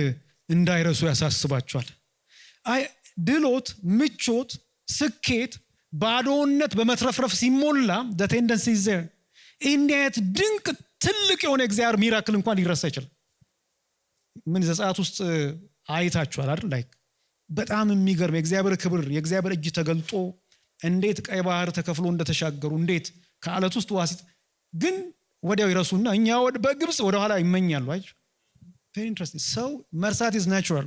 እንዳይረሱ ያሳስባቸዋል። ድሎት፣ ምቾት፣ ስኬት፣ ባዶነት በመትረፍረፍ ሲሞላ the tendency is there እንዲህ አይነት ድንቅ ትልቅ የሆነ እግዚአብሔር ሚራክል እንኳን ሊረሳ ይችላል። ምን ዘጸአት ውስጥ አይታችኋል አይደል? ላይክ በጣም የሚገርም የእግዚአብሔር ክብር የእግዚአብሔር እጅ ተገልጦ እንዴት ቀይ ባህር ተከፍሎ እንደተሻገሩ እንዴት ከአለት ውስጥ ዋሲት ግን ወዲያው ይረሱና እኛ በግብጽ ወደ ኋላ ይመኛሉ። አይ very interesting ሰው መርሳት is natural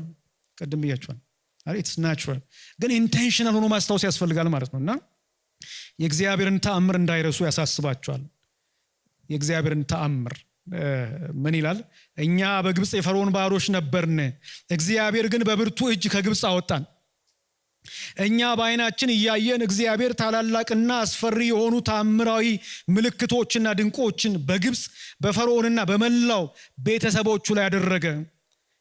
ቀደም ብያችኋል አይደል? it's natural ግን intentional ሆኖ ማስታወስ ያስፈልጋል ማለት ነውና የእግዚአብሔርን ተአምር እንዳይረሱ ያሳስባቸዋል። የእግዚአብሔርን ተአምር ምን ይላል? እኛ በግብጽ የፈርዖን ባሮች ነበርን፣ እግዚአብሔር ግን በብርቱ እጅ ከግብጽ አወጣን። እኛ በዓይናችን እያየን እግዚአብሔር ታላላቅና አስፈሪ የሆኑ ተአምራዊ ምልክቶችና ድንቆችን በግብጽ በፈርዖንና በመላው ቤተሰቦቹ ላይ ያደረገ።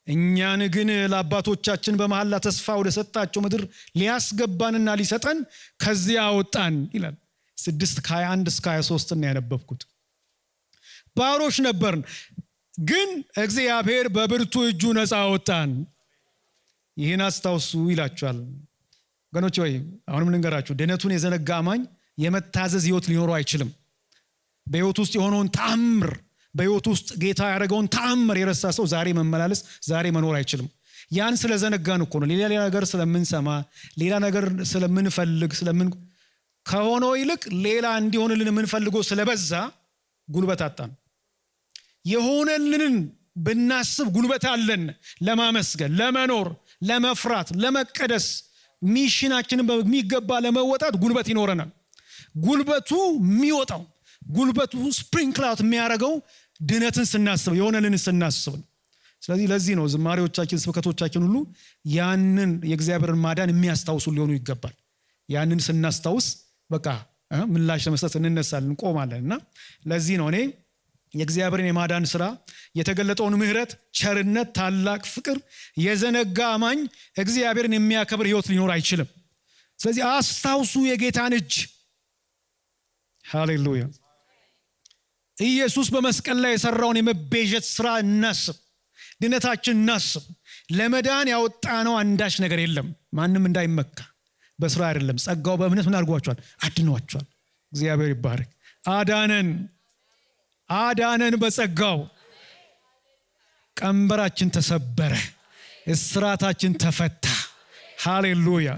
እኛን ግን ለአባቶቻችን በመሐላ ተስፋ ወደ ሰጣቸው ምድር ሊያስገባንና ሊሰጠን ከዚያ አወጣን ይላል። 6:21 እስከ 23 ነው ያነበብኩት። ባሮች ነበርን ግን እግዚአብሔር በብርቱ እጁ ነፃ አወጣን። ይህን አስታውሱ ይላችኋል ወገኖች። ወይ አሁንም ልንገራችሁ፣ ድነቱን የዘነጋ አማኝ የመታዘዝ ህይወት ሊኖረው አይችልም። በህይወት ውስጥ የሆነውን ተአምር በህይወት ውስጥ ጌታ ያደረገውን ተአምር የረሳ ሰው ዛሬ መመላለስ ዛሬ መኖር አይችልም። ያን ስለዘነጋን እኮ ነው። ሌላ ነገር ስለምንሰማ ሌላ ነገር ስለምንፈልግ ከሆነው ይልቅ ሌላ እንዲሆንልን የምንፈልገው ስለበዛ ጉልበት አጣን። የሆነልንን ብናስብ ጉልበት አለን ለማመስገን፣ ለመኖር፣ ለመፍራት፣ ለመቀደስ፣ ሚሽናችንን በሚገባ ለመወጣት ጉልበት ይኖረናል። ጉልበቱ የሚወጣው ጉልበቱ ስፕሪንክላት የሚያደርገው ድነትን ስናስብ የሆነልንን ስናስብ ነው። ስለዚህ ለዚህ ነው ዝማሬዎቻችን ስብከቶቻችን ሁሉ ያንን የእግዚአብሔርን ማዳን የሚያስታውሱ ሊሆኑ ይገባል። ያንን ስናስታውስ በቃ ምላሽ ለመስጠት እንነሳለን፣ እንቆማለን። እና ለዚህ ነው እኔ የእግዚአብሔርን የማዳን ስራ የተገለጠውን ምህረት፣ ቸርነት፣ ታላቅ ፍቅር የዘነጋ አማኝ እግዚአብሔርን የሚያከብር ህይወት ሊኖር አይችልም። ስለዚህ አስታውሱ የጌታን እጅ። ሃሌሉያ። ኢየሱስ በመስቀል ላይ የሰራውን የመቤዠት ስራ እናስብ፣ ድነታችን እናስብ። ለመዳን ያወጣነው አንዳች ነገር የለም። ማንም እንዳይመካ በስራ አይደለም። ጸጋው በእምነት ምን አድርጓቸዋል? አድኗቸዋል። እግዚአብሔር ይባረክ። አዳነን በጸጋው። ቀንበራችን ተሰበረ፣ እስራታችን ተፈታ። ሃሌሉያ።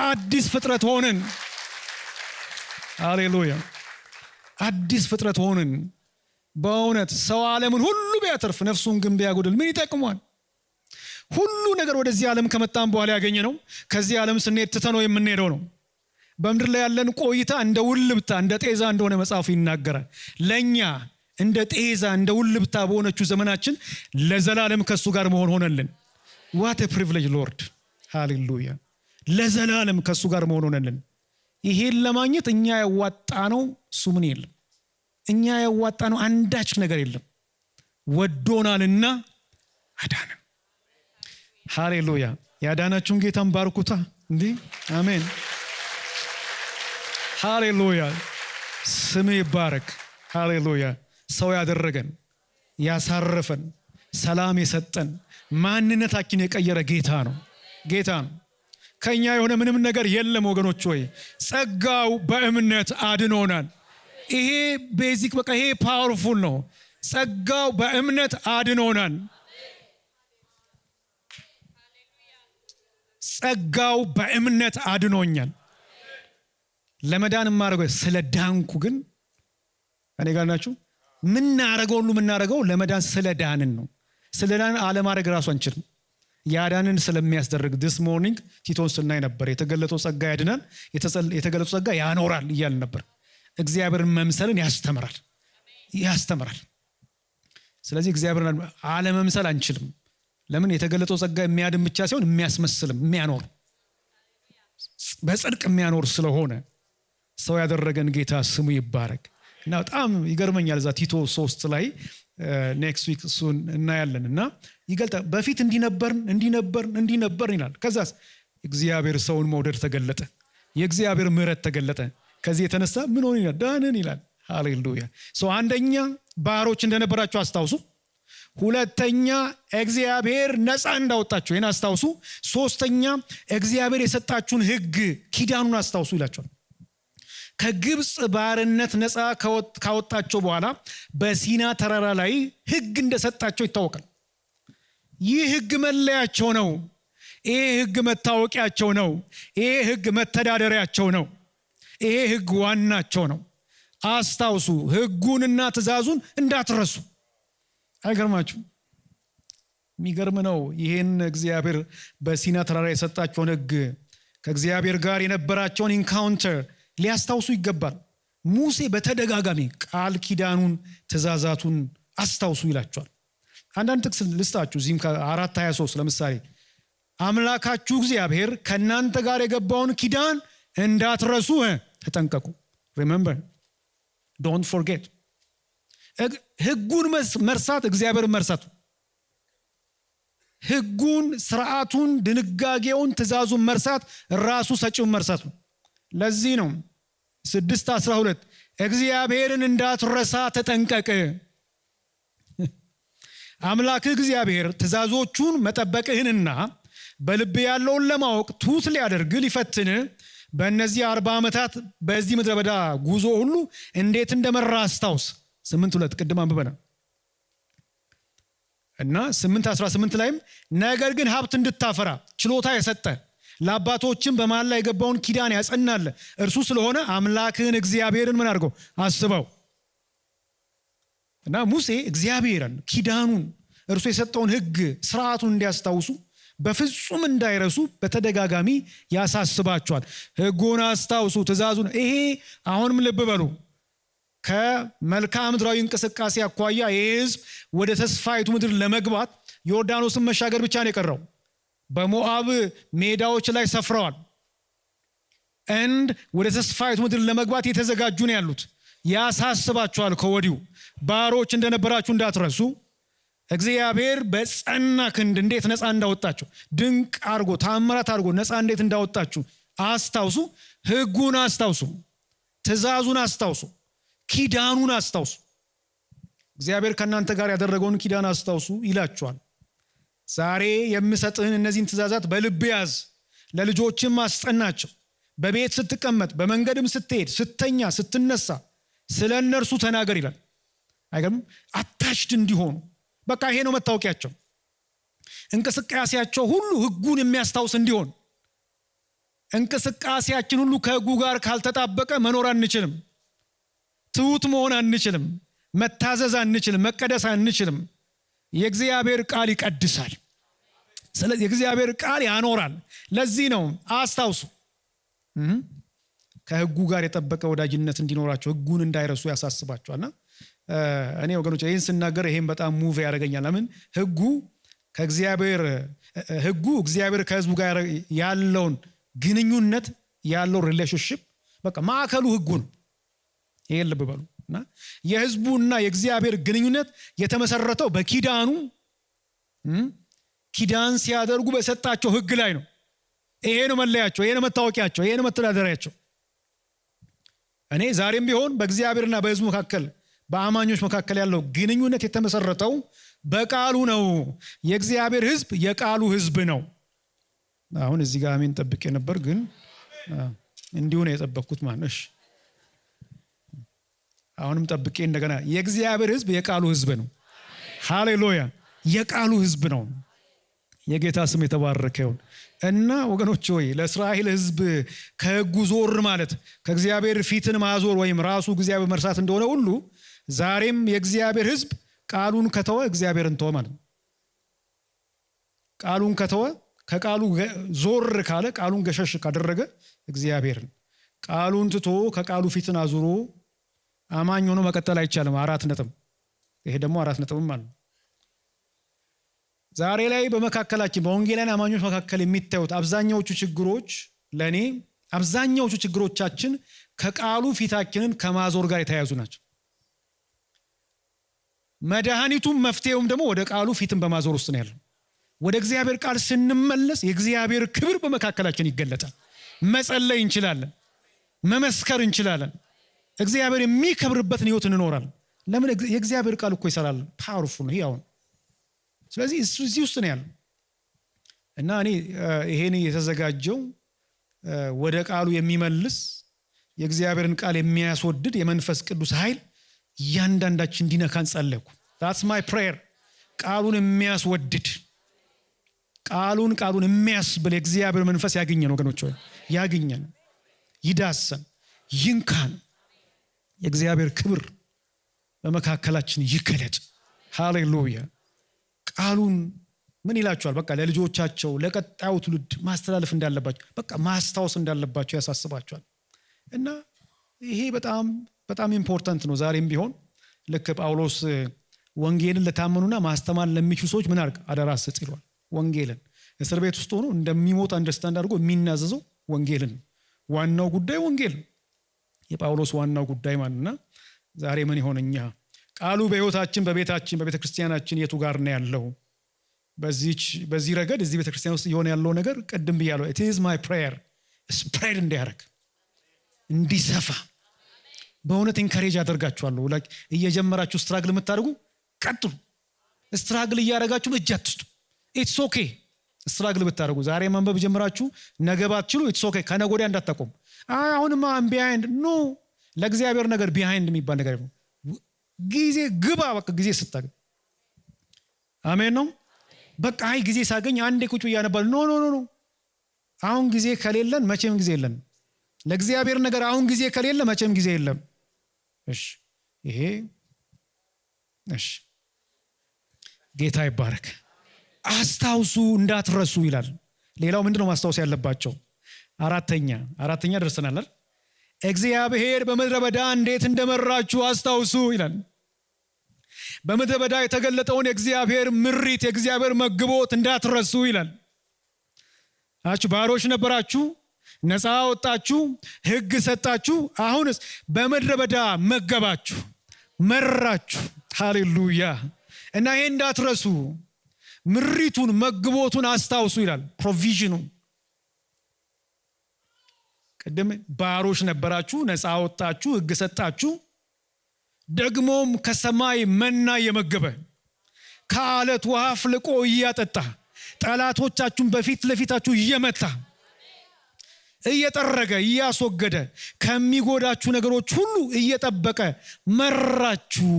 አዲስ ፍጥረት ሆንን። ሃሌሉያ። አዲስ ፍጥረት ሆንን። በእውነት ሰው ዓለምን ሁሉ ቢያተርፍ ነፍሱን ግን ቢያጎድል ምን ይጠቅሟል? ሁሉ ነገር ወደዚህ ዓለም ከመጣን በኋላ ያገኘ ነው። ከዚህ ዓለም ስንሄድ ትተነው የምንሄደው ነው። በምድር ላይ ያለን ቆይታ እንደ ውልብታ እንደ ጤዛ እንደሆነ መጽሐፉ ይናገራል። ለኛ እንደ ጤዛ እንደ ውልብታ በሆነችው ዘመናችን ለዘላለም ከሱ ጋር መሆን ሆነልን። what a privilege lord ሃሌሉያ። ለዘላለም ከሱ ጋር መሆን ሆነልን። ይሄን ለማግኘት እኛ ያዋጣነው እሱ ምን የለም። እኛ ያዋጣነው አንዳች ነገር የለም። ወዶናልና አዳነን። ሃሌሉያ። ያዳናችሁን ጌታን ባርኩታ እንዴ! አሜን። ሃሌሉያ። ስም ይባረክ። ሃሌሉያ። ሰው ያደረገን፣ ያሳረፈን፣ ሰላም የሰጠን፣ ማንነታችን የቀየረ ጌታ ነው። ጌታ ነው። ከኛ የሆነ ምንም ነገር የለም ወገኖች። ወይ ጸጋው በእምነት አድኖናል። ይሄ ቤዚክ በቃ ይሄ ፓወርፉል ነው። ጸጋው በእምነት አድኖናል። ጸጋው በእምነት አድኖኛል። ለመዳን ማረገው ስለ ዳንኩ ግን እኔ ጋር ናችሁ። ምናረገው ሁሉ ምናረገው ለመዳን ስለ ዳንን ነው። ስለ ዳን አለማድረግ ራሱ አንችልም። ያዳንን ስለሚያስደርግ this morning ቲቶን ስናይ ነበር። የተገለጠው ጸጋ ያድናል፣ የተገለጠው ጸጋ ያኖራል እያልን ነበር። እግዚአብሔርን መምሰልን ያስተምራል። ስለዚህ እግዚአብሔርን አለመምሰል አንችልም። ለምን? የተገለጠው ጸጋ የሚያድን ብቻ ሳይሆን የሚያስመስልም የሚያኖር በጽድቅ የሚያኖር ስለሆነ ሰው ያደረገን ጌታ ስሙ ይባረክ። እና በጣም ይገርመኛል። እዛ ቲቶ 3 ላይ ኔክስት ዊክ እሱን እናያለን። እና ይገልጣል። በፊት እንዲነበርን ይላል። ከዛስ እግዚአብሔር ሰውን መውደድ ተገለጠ፣ የእግዚአብሔር ምሕረት ተገለጠ። ከዚህ የተነሳ ምን ሆነ ይላል? ዳንን ይላል። ሃሌሉያ። አንደኛ ባሮች እንደነበራችሁ አስታውሱ። ሁለተኛ እግዚአብሔር ነፃ እንዳወጣችሁ ይህን አስታውሱ። ሶስተኛ እግዚአብሔር የሰጣችሁን ሕግ ኪዳኑን አስታውሱ ይላቸዋል። ከግብፅ ባርነት ነፃ ካወጣቸው በኋላ በሲና ተራራ ላይ ሕግ እንደሰጣቸው ይታወቃል። ይህ ሕግ መለያቸው ነው። ይሄ ሕግ መታወቂያቸው ነው። ይሄ ሕግ መተዳደሪያቸው ነው። ይሄ ሕግ ዋናቸው ነው። አስታውሱ፣ ሕጉንና ትእዛዙን እንዳትረሱ። አይገርማችሁ? የሚገርም ነው። ይህን እግዚአብሔር በሲና ተራራ የሰጣቸውን ሕግ ከእግዚአብሔር ጋር የነበራቸውን ኢንካውንተር ሊያስታውሱ ይገባል። ሙሴ በተደጋጋሚ ቃል ኪዳኑን ትእዛዛቱን አስታውሱ ይላቸዋል። አንዳንድ ጥቅስ ልስጣችሁ። እዚህም ከ4:23 ለምሳሌ አምላካችሁ እግዚአብሔር ከእናንተ ጋር የገባውን ኪዳን እንዳትረሱ ተጠንቀቁ። ሪሜምበር ዶንት ፎርጌት። ሕጉን መርሳት እግዚአብሔር መርሳቱ፣ ሕጉን፣ ስርዓቱን፣ ድንጋጌውን፣ ትእዛዙን መርሳት ራሱ ሰጪውን መርሳቱ። ለዚህ ነው 6:12 እግዚአብሔርን እንዳትረሳ ተጠንቀቅ። አምላክህ እግዚአብሔር ትእዛዞቹን መጠበቅህንና በልብ ያለውን ለማወቅ ትሑት ሊያደርግ ሊፈትን በእነዚህ 40 ዓመታት በዚህ ምድረ በዳ ጉዞ ሁሉ እንዴት እንደመራ አስታውስ። 8:2 ቅድም አንብበናል እና 8:18 ላይም ነገር ግን ሀብት እንድታፈራ ችሎታ የሰጠ ለአባቶችም በመሐላ የገባውን ኪዳን ያጸናለ እርሱ ስለሆነ አምላክህን እግዚአብሔርን ምን አድርገው አስበው። እና ሙሴ እግዚአብሔርን ኪዳኑን እርሱ የሰጠውን ሕግ ስርዓቱን እንዲያስታውሱ በፍጹም እንዳይረሱ በተደጋጋሚ ያሳስባቸዋል። ሕጉን አስታውሱ፣ ትእዛዙን። ይሄ አሁንም ልብ በሉ፣ ከመልክዓ ምድራዊ እንቅስቃሴ አኳያ ይህ ሕዝብ ወደ ተስፋይቱ ምድር ለመግባት ዮርዳኖስን መሻገር ብቻ ነው የቀረው። በሞዓብ ሜዳዎች ላይ ሰፍረዋል። ወደ ተስፋይቱ ምድር ለመግባት የተዘጋጁ ነው ያሉት። ያሳስባቸዋል። ከወዲሁ ባሮች እንደነበራችሁ እንዳትረሱ። እግዚአብሔር በጸና ክንድ እንዴት ነፃ እንዳወጣችሁ፣ ድንቅ አድርጎ ታምራት አድርጎ ነፃ እንዴት እንዳወጣችሁ አስታውሱ። ሕጉን አስታውሱ፣ ትእዛዙን አስታውሱ፣ ኪዳኑን አስታውሱ። እግዚአብሔር ከእናንተ ጋር ያደረገውን ኪዳን አስታውሱ ይላችኋል። ዛሬ የምሰጥህን እነዚህን ትእዛዛት በልብ ያዝ፣ ለልጆችም አስጠናቸው። በቤት ስትቀመጥ፣ በመንገድም ስትሄድ፣ ስተኛ፣ ስትነሳ ስለ እነርሱ ተናገር ይላል። አይገርም? አታሽድ እንዲሆኑ በቃ ይሄ ነው መታወቂያቸው። እንቅስቃሴያቸው ሁሉ ሕጉን የሚያስታውስ እንዲሆን። እንቅስቃሴያችን ሁሉ ከሕጉ ጋር ካልተጣበቀ መኖር አንችልም። ትሑት መሆን አንችልም። መታዘዝ አንችልም። መቀደስ አንችልም። የእግዚአብሔር ቃል ይቀድሳል። ስለዚህ የእግዚአብሔር ቃል ያኖራል። ለዚህ ነው አስታውሱ። ከሕጉ ጋር የጠበቀ ወዳጅነት እንዲኖራቸው ሕጉን እንዳይረሱ ያሳስባቸዋልና እኔ ወገኖች ይህን ስናገር ይሄን በጣም ሙቭ ያደርገኛል። ለምን? ሕጉ እግዚአብሔር ከሕዝቡ ጋር ያለውን ግንኙነት ያለው ሪሌሽንሽፕ በቃ ማዕከሉ ሕጉ ነው። ይሄን ልብ በሉ። እና የሕዝቡና የእግዚአብሔር ግንኙነት የተመሰረተው በኪዳኑ ኪዳን ሲያደርጉ በሰጣቸው ሕግ ላይ ነው። ይሄ ነው መለያቸው፣ ይሄ ነው መታወቂያቸው፣ ይሄ ነው መተዳደሪያቸው። እኔ ዛሬም ቢሆን በእግዚአብሔርና በሕዝቡ መካከል በአማኞች መካከል ያለው ግንኙነት የተመሰረተው በቃሉ ነው። የእግዚአብሔር ሕዝብ የቃሉ ሕዝብ ነው። አሁን እዚህ ጋር አሜን ጠብቄ ነበር፣ ግን እንዲሁ ነው የጠበቅኩት ማነሽ። አሁንም ጠብቄ እንደገና የእግዚአብሔር ሕዝብ የቃሉ ሕዝብ ነው። ሃሌሉያ! የቃሉ ሕዝብ ነው። የጌታ ስም የተባረከ ይሁን። እና ወገኖች ሆይ ለእስራኤል ሕዝብ ከሕጉ ዞር ማለት ከእግዚአብሔር ፊትን ማዞር ወይም ራሱ እግዚአብሔር መርሳት እንደሆነ ሁሉ ዛሬም የእግዚአብሔር ሕዝብ ቃሉን ከተወ እግዚአብሔርን ተወ ማለት ነው። ቃሉን ከተወ፣ ከቃሉ ዞር ካለ፣ ቃሉን ገሸሽ ካደረገ እግዚአብሔርን፣ ቃሉን ትቶ ከቃሉ ፊትን አዙሮ አማኝ ሆኖ መቀጠል አይቻልም። 4 ነጥብ። ይሄ ደግሞ 4 ነጥብም አለ። ዛሬ ላይ በመካከላችን በወንጌላውያን አማኞች መካከል የሚታዩት አብዛኛዎቹ ችግሮች፣ ለኔ አብዛኛዎቹ ችግሮቻችን ከቃሉ ፊታችንን ከማዞር ጋር የተያያዙ ናቸው። መድኃኒቱም መፍትሄውም ደግሞ ወደ ቃሉ ፊትን በማዞር ውስጥ ነው ያለው። ወደ እግዚአብሔር ቃል ስንመለስ የእግዚአብሔር ክብር በመካከላችን ይገለጣል። መጸለይ እንችላለን፣ መመስከር እንችላለን። እግዚአብሔር የሚከብርበትን ህይወት እንኖራለን። ለምን? የእግዚአብሔር ቃል እኮ ይሰራል። ፓወርፉል ነው። ይሄ አሁን ስለዚህ እዚህ ውስጥ ነው ያለው እና እኔ ይሄን የተዘጋጀው ወደ ቃሉ የሚመልስ የእግዚአብሔርን ቃል የሚያስወድድ የመንፈስ ቅዱስ ኃይል እያንዳንዳችን እንዲነካን ጸለይኩ። that's my prayer። ቃሉን የሚያስወድድ ቃሉን የሚያስብል የእግዚአብሔር መንፈስ ያገኘን ወገኖች ሆይ ያገኘን፣ ይዳሰን፣ ይንካን። የእግዚአብሔር ክብር በመካከላችን ይገለጥ። ሃሌሉያ። ቃሉን ምን ይላቸዋል? በቃ ለልጆቻቸው ለቀጣዩ ትውልድ ማስተላለፍ እንዳለባቸው፣ በቃ ማስታወስ እንዳለባቸው ያሳስባቸዋል። እና ይሄ በጣም በጣም ኢምፖርታንት ነው። ዛሬም ቢሆን ልክ ጳውሎስ ወንጌልን ለታመኑና ማስተማር ለሚችሉ ሰዎች ምን አድርግ አደራ ስጥ ይሏል። ወንጌልን እስር ቤት ውስጥ ሆኖ እንደሚሞት አንደርስታንድ አድርጎ የሚናዘዘው ወንጌልን፣ ዋናው ጉዳይ ወንጌል የጳውሎስ ዋናው ጉዳይ ማንና ዛሬ ምን ይሆንኛ ቃሉ በህይወታችን በቤታችን በቤተ ክርስቲያናችን የቱ ጋር ነው ያለው? በዚህ ረገድ እዚህ ቤተ ክርስቲያን ውስጥ የሆነ ያለው ነገር ቀድም ብያለሁ። it is my prayer spread እንዲያደርግ እንዲሰፋ በእውነት ኢንካሬጅ አደርጋችኋለሁ። እየጀመራችሁ ስትራግል የምታደርጉ ቀጥሉ። ስትራግል እያደረጋችሁ እጅ አትስጡ። ኢትስ ኦኬ ስትራግል ብታደርጉ። ዛሬ ማንበብ ጀምራችሁ ነገ ባትችሉ ኢትስ ኦኬ። ከነገ ወዲያ እንዳታቆሙ። አሁንማ ቢሃይንድ ኖ። ለእግዚአብሔር ነገር ቢሃይንድ የሚባል ነገር ነው። ጊዜ ግባ። በቃ ጊዜ ስታገኝ አሜን ነው። በቃ አይ ጊዜ ሳገኝ አንዴ ቁጭ እያነባል። ኖ ኖ ኖ። አሁን ጊዜ ከሌለን መቼም ጊዜ የለን። ለእግዚአብሔር ነገር አሁን ጊዜ ከሌለ መቼም ጊዜ የለም። እሺ ይሄ እሺ ጌታ ይባረክ። አስታውሱ እንዳትረሱ ይላል። ሌላው ምንድነው ማስታወስ ያለባቸው? አራተኛ ደርሰናል። እግዚአብሔር በምድረ በዳ እንዴት እንደመራችሁ አስታውሱ ይላል። በምድረ በዳ የተገለጠውን የእግዚአብሔር ምሪት የእግዚአብሔር መግቦት እንዳትረሱ ይላል። አችሁ ባሮች ነበራችሁ፣ ነፃ ወጣችሁ፣ ሕግ ሰጣችሁ። አሁንስ በምድረ በዳ መገባችሁ፣ መራችሁ። ሃሌሉያ። እና ይሄ እንዳትረሱ ምሪቱን መግቦቱን አስታውሱ ይላል። ፕሮቪዥኑ ቀደም ባሮች ነበራችሁ፣ ነፃ ወጣችሁ፣ ሕግ ሰጣችሁ። ደግሞም ከሰማይ መና የመገበ ከአለት ውሃ ፍልቆ እያጠጣ ጠላቶቻችሁን በፊት ለፊታችሁ እየመታ እየጠረገ እያስወገደ ከሚጎዳችሁ ነገሮች ሁሉ እየጠበቀ መራችሁ።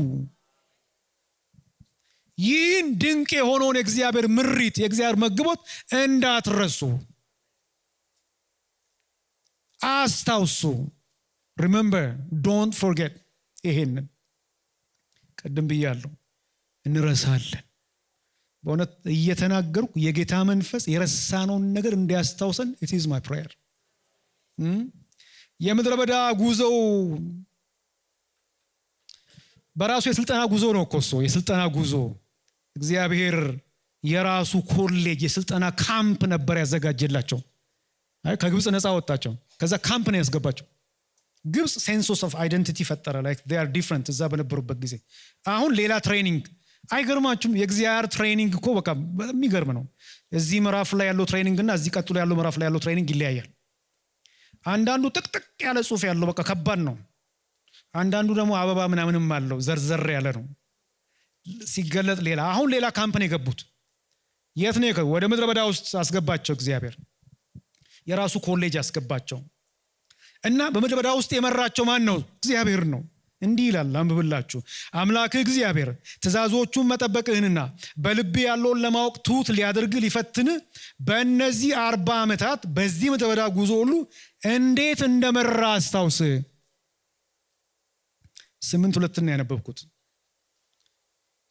ይህን ድንቅ የሆነውን የእግዚአብሔር ምሪት የእግዚአብሔር መግቦት እንዳትረሱ አስታውሱ። ሪሜምበር ዶንት ፎርጌት። ይሄንን ቀደም ብያለሁ። እንረሳለን። በእውነት እየተናገርኩ የጌታ መንፈስ የረሳነውን ነገር እንዲያስታውሰን it is my prayer። የምድረ በዳ ጉዞው በራሱ የስልጠና ጉዞ ነው እኮ እሱ የስልጠና ጉዞ። እግዚአብሔር የራሱ ኮሌጅ የስልጠና ካምፕ ነበር ያዘጋጀላቸው። ከግብፅ ነፃ ወጣቸው፣ ከዛ ካምፕ ነው ያስገባቸው። ግብፅ ሴንስ ኦፍ አይደንቲቲ ፈጠረ። ላይክ they are different እዛ በነበሩበት ጊዜ። አሁን ሌላ ትሬኒንግ። አይገርማችሁም? የእግዚአብሔር ትሬኒንግ እኮ በቃ የሚገርም ነው። እዚህ ምዕራፍ ላይ ያለው ትሬኒንግ እና እዚህ ቀጥሎ ያለው ምዕራፍ ላይ ያለው ትሬኒንግ ይለያያል። አንዳንዱ ጥቅጥቅ ያለ ጽሑፍ ያለው በቃ ከባድ ነው። አንዳንዱ ደግሞ አበባ ምናምንም አለው ዘርዘር ያለ ነው። ሲገለጥ ሌላ። አሁን ሌላ ካምፕ ነው የገቡት። የት ነው የገቡት? ወደ ምድረ በዳ ውስጥ አስገባቸው እግዚአብሔር። የራሱ ኮሌጅ አስገባቸው እና በምድረ በዳ ውስጥ የመራቸው ማን ነው? እግዚአብሔር ነው። እንዲህ ይላል አንብብላችሁ። አምላክህ እግዚአብሔር ትእዛዞቹን መጠበቅህንና በልብ ያለውን ለማወቅ ትሁት ሊያደርግ ሊፈትን በእነዚህ 40 ዓመታት በዚህ ምድረ በዳ ጉዞ ሁሉ እንዴት እንደመራ አስታውስ። 8:2 ነው ያነበብኩት።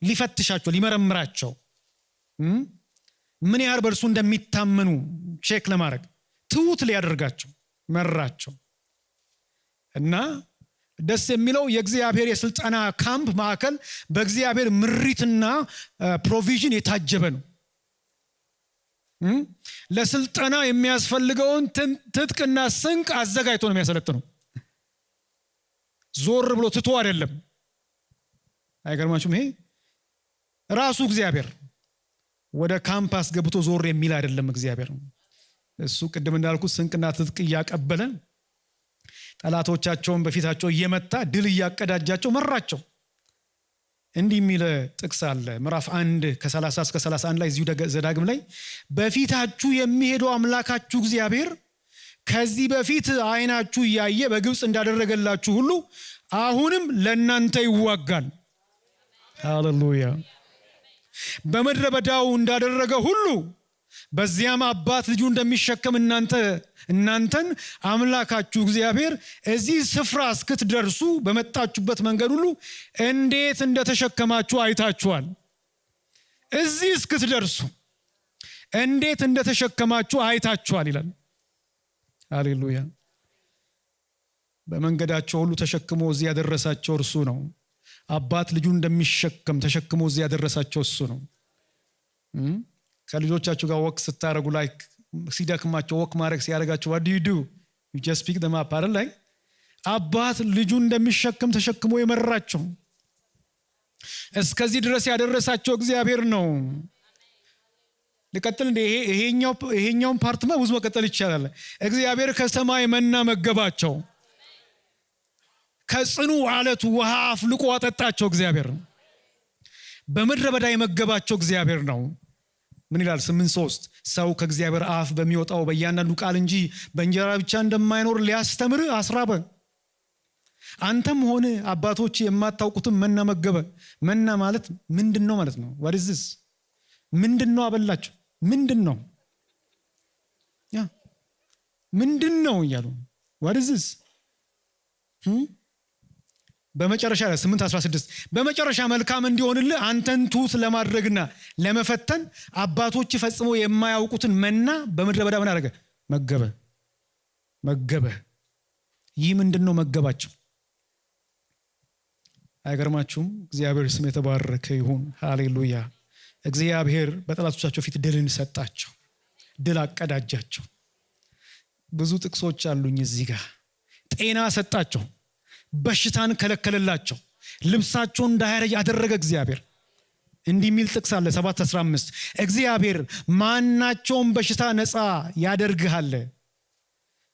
ሊፈትሻቸው ሊመረምራቸው ምን ያህል በእርሱ እንደሚታመኑ ቼክ ለማድረግ ትሁት ሊያደርጋቸው መራቸው። እና ደስ የሚለው የእግዚአብሔር የስልጠና ካምፕ ማዕከል በእግዚአብሔር ምሪትና ፕሮቪዥን የታጀበ ነው። ለስልጠና የሚያስፈልገውን ትጥቅና ስንቅ አዘጋጅቶ ነው የሚያሰለጥነው። ዞር ብሎ ትቶ አይደለም። አይገርማችሁም? ይሄ ራሱ እግዚአብሔር ወደ ካምፓስ ገብቶ ዞር የሚል አይደለም። እግዚአብሔር እሱ ቅድም እንዳልኩት ስንቅና ትጥቅ እያቀበለ ጠላቶቻቸውን በፊታቸው እየመታ ድል እያቀዳጃቸው መራቸው። እንዲህ የሚል ጥቅስ አለ ምዕራፍ 1 ከ30 እስከ 31 ላይ እዚሁ ዘዳግም ላይ በፊታችሁ የሚሄደው አምላካችሁ እግዚአብሔር ከዚህ በፊት አይናችሁ እያየ በግብፅ እንዳደረገላችሁ ሁሉ አሁንም ለእናንተ ይዋጋል። ሃሌሉያ። በምድረ በዳው እንዳደረገ ሁሉ በዚያም አባት ልጁ እንደሚሸከም እናንተን አምላካችሁ እግዚአብሔር እዚህ ስፍራ እስክትደርሱ በመጣችሁበት መንገድ ሁሉ እንዴት እንደተሸከማችሁ አይታችኋል። እዚህ እስክትደርሱ እንዴት እንደተሸከማችሁ አይታችኋል ይላል። ሃሌሉያ። በመንገዳቸው ሁሉ ተሸክሞ እዚህ ያደረሳቸው እርሱ ነው። አባት ልጁ እንደሚሸከም ተሸክሞ እዚህ ያደረሳቸው እሱ ነው። ከልጆቻችሁ ጋር ወክ ስታረጉ ላይ ሲደክማቸው ወክ ማድረግ ሲያደርጋቸው what do you do? you just pick them up አይደል? ላይ አባት ልጁ እንደሚሸከም ተሸክሞ የመራቸው እስከዚህ ድረስ ያደረሳቸው እግዚአብሔር ነው። ልቀጥል እንደ ይሄኛውን ፓርትማ ብዙ መቀጠል ይቻላል። እግዚአብሔር ከሰማይ መና መገባቸው፣ ከጽኑ አለት ውሃ አፍልቆ አጠጣቸው። እግዚአብሔር በምድረ በዳ የመገባቸው እግዚአብሔር ነው። ምን ይላል 8:3 ሰው ከእግዚአብሔር አፍ በሚወጣው በእያንዳንዱ ቃል እንጂ በእንጀራ ብቻ እንደማይኖር ሊያስተምር አስራበ። አንተም ሆነ አባቶች የማታውቁትን መና መገበ። መና ማለት ምንድነው ማለት ነው? what is this? ምንድነው አበላቸው? ምንድነው ምንድነው እያሉ what is this? በመጨረሻ 8:16 በመጨረሻ መልካም እንዲሆንልህ አንተን ትሁት ለማድረግና ለመፈተን አባቶች ፈጽሞ የማያውቁትን መና በምድረ በዳ ምን አደረገ? መገበ። ይህ ምንድነው መገባቸው? አይገርማችሁም? እግዚአብሔር ስም የተባረከ ይሁን። ሃሌሉያ። እግዚአብሔር በጠላቶቻቸው ፊት ድልን ሰጣቸው፣ ድል አቀዳጃቸው። ብዙ ጥቅሶች አሉኝ እዚህ ጋር። ጤና ሰጣቸው፣ በሽታን ከለከለላቸው፣ ልብሳቸውን እንዳያረጅ ያደረገ እግዚአብሔር። እንዲህ የሚል ጥቅስ አለ 7:15 እግዚአብሔር ማናቸውን በሽታ ነፃ ያደርግሃል፣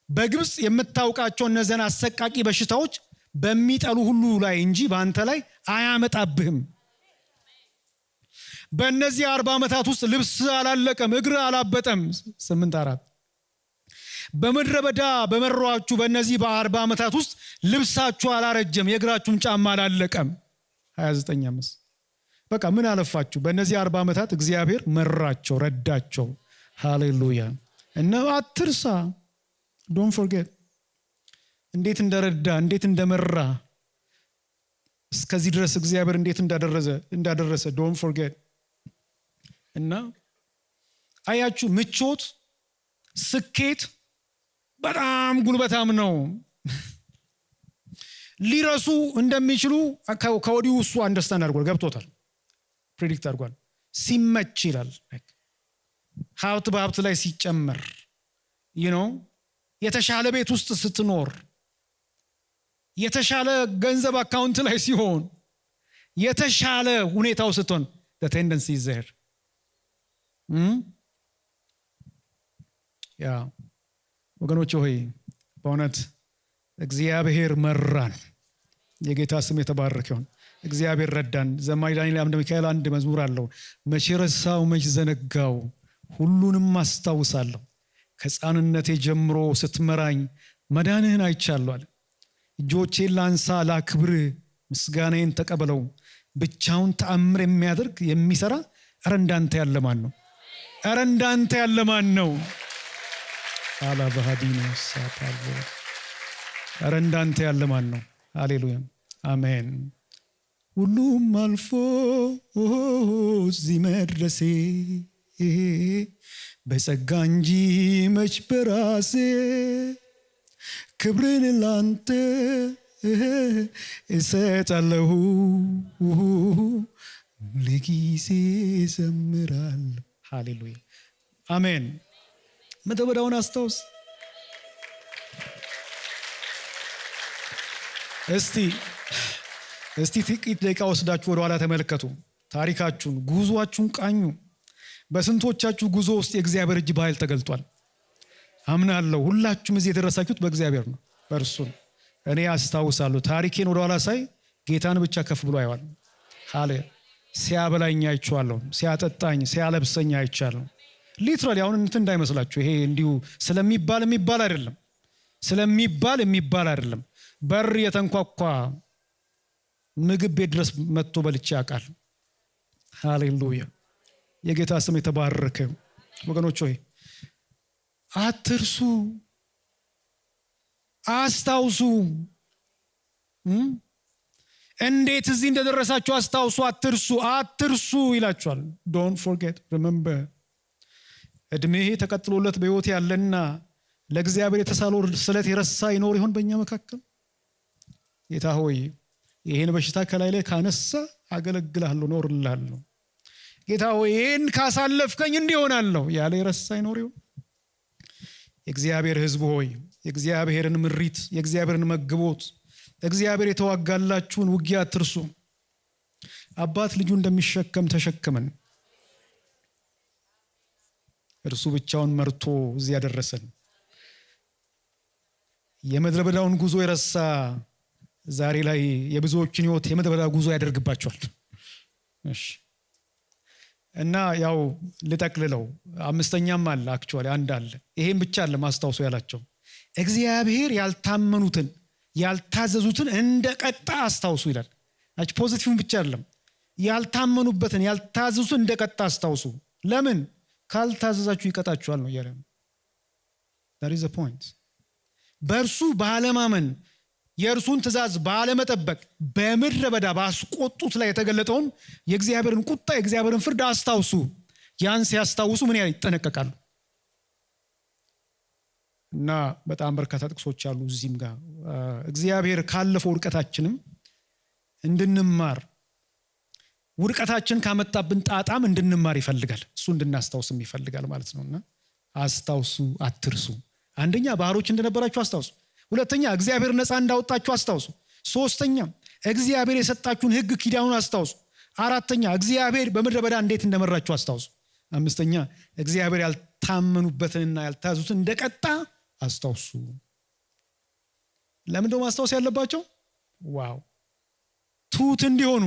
በግብፅ የምታውቃቸው እነዚያን አሰቃቂ በሽታዎች በሚጠሉ ሁሉ ላይ እንጂ በአንተ ላይ አያመጣብህም። በእነዚህ 40 ዓመታት ውስጥ ልብስ አላለቀም፣ እግር አላበጠም። 8:4 በምድረ በዳ በመሯችሁ በእነዚህ በ40 ዓመታት ውስጥ ልብሳችሁ አላረጀም፣ የእግራችሁም ጫማ አላለቀም። 29:5 በቃ ምን አለፋችሁ በእነዚህ 40 ዓመታት እግዚአብሔር መራቸው፣ ረዳቸው። ሃሌሉያ። እና አትርሳ፣ ዶንት ፎርጌት እንዴት እንደረዳ እንዴት እንደመራ እስከዚህ ድረስ እግዚአብሔር እንዴት እንዳደረሰ ዶንት ፎርጌት። እና አያችሁ ምቾት፣ ስኬት በጣም ጉልበታም ነው። ሊረሱ እንደሚችሉ ከወዲሁ እሱ አንደርስታንድ አድርጓል፣ ገብቶታል፣ ፕሬዲክት አድርጓል። ሲመች ይላል ሀብት በሀብት ላይ ሲጨመር የተሻለ ቤት ውስጥ ስትኖር፣ የተሻለ ገንዘብ አካውንት ላይ ሲሆን፣ የተሻለ ሁኔታው ስትሆን the tendency is there። ያ ወገኖች ሆይ በእውነት እግዚአብሔር መራን። የጌታ ስም የተባረከ ይሁን። እግዚአብሔር ረዳን። ዘማሪ ዳንኤል አምደ ሚካኤል አንድ መዝሙር አለው። መቼ ረሳው መች ዘነጋው ሁሉንም አስታውሳለሁ፣ ከሕፃንነቴ ጀምሮ ስትመራኝ መዳንህን አይቻለሁ አለ። እጆቼን ላንሳ ላክብር፣ ምስጋናዬን ተቀበለው። ብቻውን ተአምር የሚያደርግ የሚሰራ ኧረ እንዳንተ ያለ ማን ነው? ኧረ እንዳንተ ያለ ማን ነው? አላ በሃዲኖ ሳታል ኧረ እንዳንተ ያለ ማን ነው? ሃሌሉያ አሜን። ሁሉም አልፎ እዚህ መድረሴ በጸጋ እንጂ መች በራሴ ክብርን ላንተ እሰጣለሁ ለጊዜ ዘምራለሁ። ሃሌሉያ አሜን። ምድረ በዳውን አስታውስ እስቲ ጥቂት ደቂቃ ወስዳችሁ ወደ ኋላ ተመልከቱ። ታሪካችሁን፣ ጉዟችሁን ቃኙ። በስንቶቻችሁ ጉዞ ውስጥ የእግዚአብሔር እጅ በኃይል ተገልጧል? አምናለሁ ሁላችሁም እዚህ የደረሳችሁት በእግዚአብሔር ነው፣ በእርሱ ነው። እኔ አስታውሳለሁ ታሪኬን ወደ ኋላ ሳይ ጌታን ብቻ ከፍ ብሎ አየዋል። ሃሌ ሲያበላኝ አይቻለሁ፣ ሲያጠጣኝ ሲያለብሰኝ አይቻለሁ። ሊትራሊ አሁን እንትን እንዳይመስላችሁ ይሄ እንዲሁ ስለሚባል አይደለም፣ ስለሚባል የሚባል አይደለም። በር የተንኳኳ ምግብ ቤት ድረስ መጥቶ በልቼ ያውቃል። ሃሌሉያ የጌታ ስም የተባረከ። ወገኖች ሆይ አትርሱ፣ አስታውሱ። እንዴት እዚህ እንደደረሳችሁ አስታውሱ፣ አትርሱ ይላችኋል። ዶንት ፎርጌት ሪሜምበር። እድሜ ተቀጥሎለት በሕይወት ያለና ለእግዚአብሔር የተሳለው ስለት የረሳ ይኖር ይሆን በእኛ መካከል? ጌታ ሆይ ይህን በሽታ ከላይ ላይ ካነሳ አገለግልሃለሁ፣ ኖርልሃለሁ። ጌታ ሆይ ይህን ካሳለፍከኝ እንዲሆናለሁ ያለ የረሳ ይኖር ይሆን? የእግዚአብሔር ሕዝብ ሆይ የእግዚአብሔርን ምሪት፣ የእግዚአብሔርን መግቦት፣ እግዚአብሔር የተዋጋላችሁን ውጊያ አትርሱ። አባት ልጁ እንደሚሸከም ተሸክመን እርሱ ብቻውን መርቶ እዚህ ያደረሰን። የምድረ በዳውን ጉዞ የረሳ ዛሬ ላይ የብዙዎችን ሕይወት የምድረ በዳ ጉዞ ያደርግባቸዋል። እሺ እና ያው ልጠቅልለው፣ አምስተኛም አለ አክቹአሊ አንድ አለ። ይሄን ብቻ አለ ማስታወሱ ያላቸው እግዚአብሔር ያልታመኑትን ያልታዘዙትን እንደቀጣ አስታውሱ ይላል። አጭ ፖዚቲቭን ብቻ አይደለም፣ ያልታመኑበትን ያልታዘዙትን እንደቀጣ አስታውሱ። ለምን? ካልታዘዛችሁ ይቀጣችኋል ነው ያለው። that is the point። በእርሱ ባለማመን የእርሱን ትእዛዝ ባለመጠበቅ በምድረ በዳ ባስቆጡት ላይ የተገለጠውን የእግዚአብሔርን ቁጣ የእግዚአብሔርን ፍርድ አስታውሱ። ያን ሲያስታውሱ ምን ያህል ይጠነቀቃሉ? እና በጣም በርካታ ጥቅሶች አሉ እዚህም ጋር እግዚአብሔር ካለፈው ውድቀታችንም እንድንማር ውድቀታችን ካመጣብን ጣጣም እንድንማር ይፈልጋል። እሱ እንድናስታውስም ይፈልጋል ማለት ነውና አስታውሱ፣ አትርሱ። አንደኛ ባሮች እንደነበራችሁ አስታውሱ። ሁለተኛ እግዚአብሔር ነፃ እንዳወጣችሁ አስታውሱ። ሶስተኛ እግዚአብሔር የሰጣችሁን ሕግ ኪዳኑን አስታውሱ። አራተኛ እግዚአብሔር በምድረ በዳ እንዴት እንደመራችሁ አስታውሱ። አምስተኛ እግዚአብሔር ያልታመኑበትንና ያልታዙትን እንደቀጣ አስታውሱ። ለምን ነው ማስታወስ ያለባቸው? ዋው ትሁት እንዲሆኑ።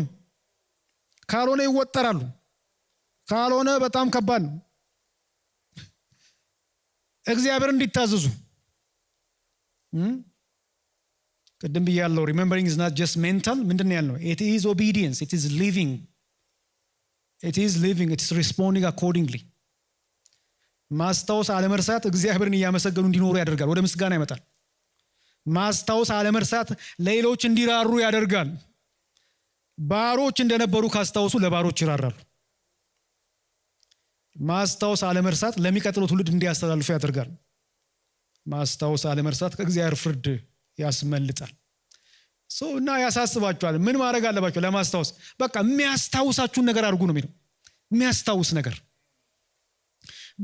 ካልሆነ ይወጠራሉ። ካልሆነ በጣም ከባድ ነው። እግዚአብሔር እንዲታዘዙ ቅድም ብያለሁ። remembering is not just mental። ምንድን ነው ያልነው? it is obedience, it is living, it is responding accordingly። ማስታወስ አለመርሳት እግዚአብሔርን እያመሰገኑ እንዲኖሩ ያደርጋል። ወደ ምስጋና ይመጣል። ማስታወስ አለመርሳት ለሌሎች እንዲራሩ ያደርጋል። ባሮች እንደነበሩ ካስታወሱ ለባሮች ይራራሉ። ማስታወስ አለመርሳት ለሚቀጥለው ትውልድ እንዲያስተላልፉ ያደርጋል። ማስታወስ አለመርሳት ከእግዚአብሔር ፍርድ ያስመልጣል። እና ያሳስባችኋል። ምን ማድረግ አለባችሁ ለማስታወስ? በቃ የሚያስታውሳችሁን ነገር አድርጉ ነው የሚለው። የሚያስታውስ ነገር፣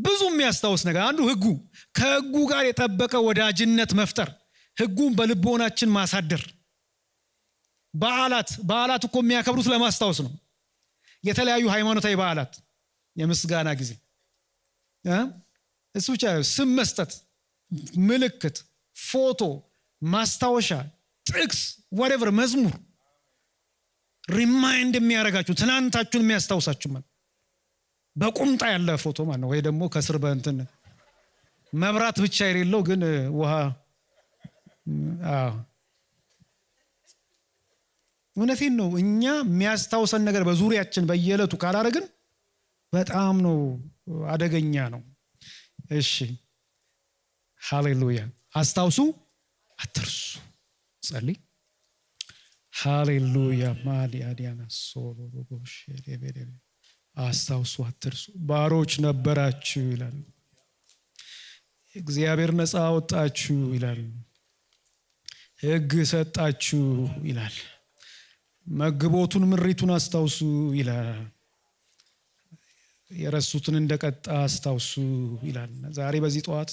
ብዙ የሚያስታውስ ነገር። አንዱ ሕጉ፣ ከሕጉ ጋር የጠበቀ ወዳጅነት መፍጠር፣ ሕጉን በልቦናችን ማሳደር። በዓላት እኮ የሚያከብሩት ለማስታወስ ነው። የተለያዩ ሃይማኖታዊ በዓላት፣ የምስጋና ጊዜ፣ እሱ ብቻ ስም መስጠት፣ ምልክት፣ ፎቶ፣ ማስታወሻ፣ ጥቅስ፣ whatever፣ መዝሙር ሪማይንድ የሚያደርጋችሁ ትናንታችሁን የሚያስታውሳችሁ ማለት በቁምጣ ያለ ፎቶ ማለት ነው። ወይ ደግሞ ከስር በእንትን መብራት ብቻ የሌለው ግን ውሃ። እውነቴን ነው። እኛ የሚያስታውሰን ነገር በዙሪያችን በየዕለቱ ካላደረግን በጣም ነው አደገኛ ነው። እሺ ሃሌሉያ። አስታውሱ፣ አትርሱ። ጸልይ። ሃሌሉያ። ማዲያዲያና ሶሎቦሽ ሬቤሬ። አስታውሱ፣ አትርሱ። ባሮች ነበራችሁ ይላል እግዚአብሔር። ነፃ አወጣችሁ ይላል። ሕግ ሰጣችሁ ይላል። መግቦቱን ምሪቱን አስታውሱ ይላል። የረሱትን እንደቀጣ አስታውሱ ይላል። ዛሬ በዚህ ጠዋት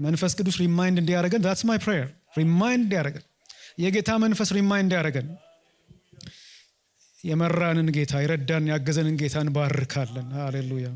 መንፈስ ቅዱስ ሪማይንድ እንዲያደርገን፣ that's my prayer፣ ሪማይንድ እንዲያደርገን፣ የጌታ መንፈስ ሪማይንድ እንዲያደርገን፣ የመራንን ጌታ የረዳን ያገዘንን ጌታ እንባርካለን። ሃሌሉያ።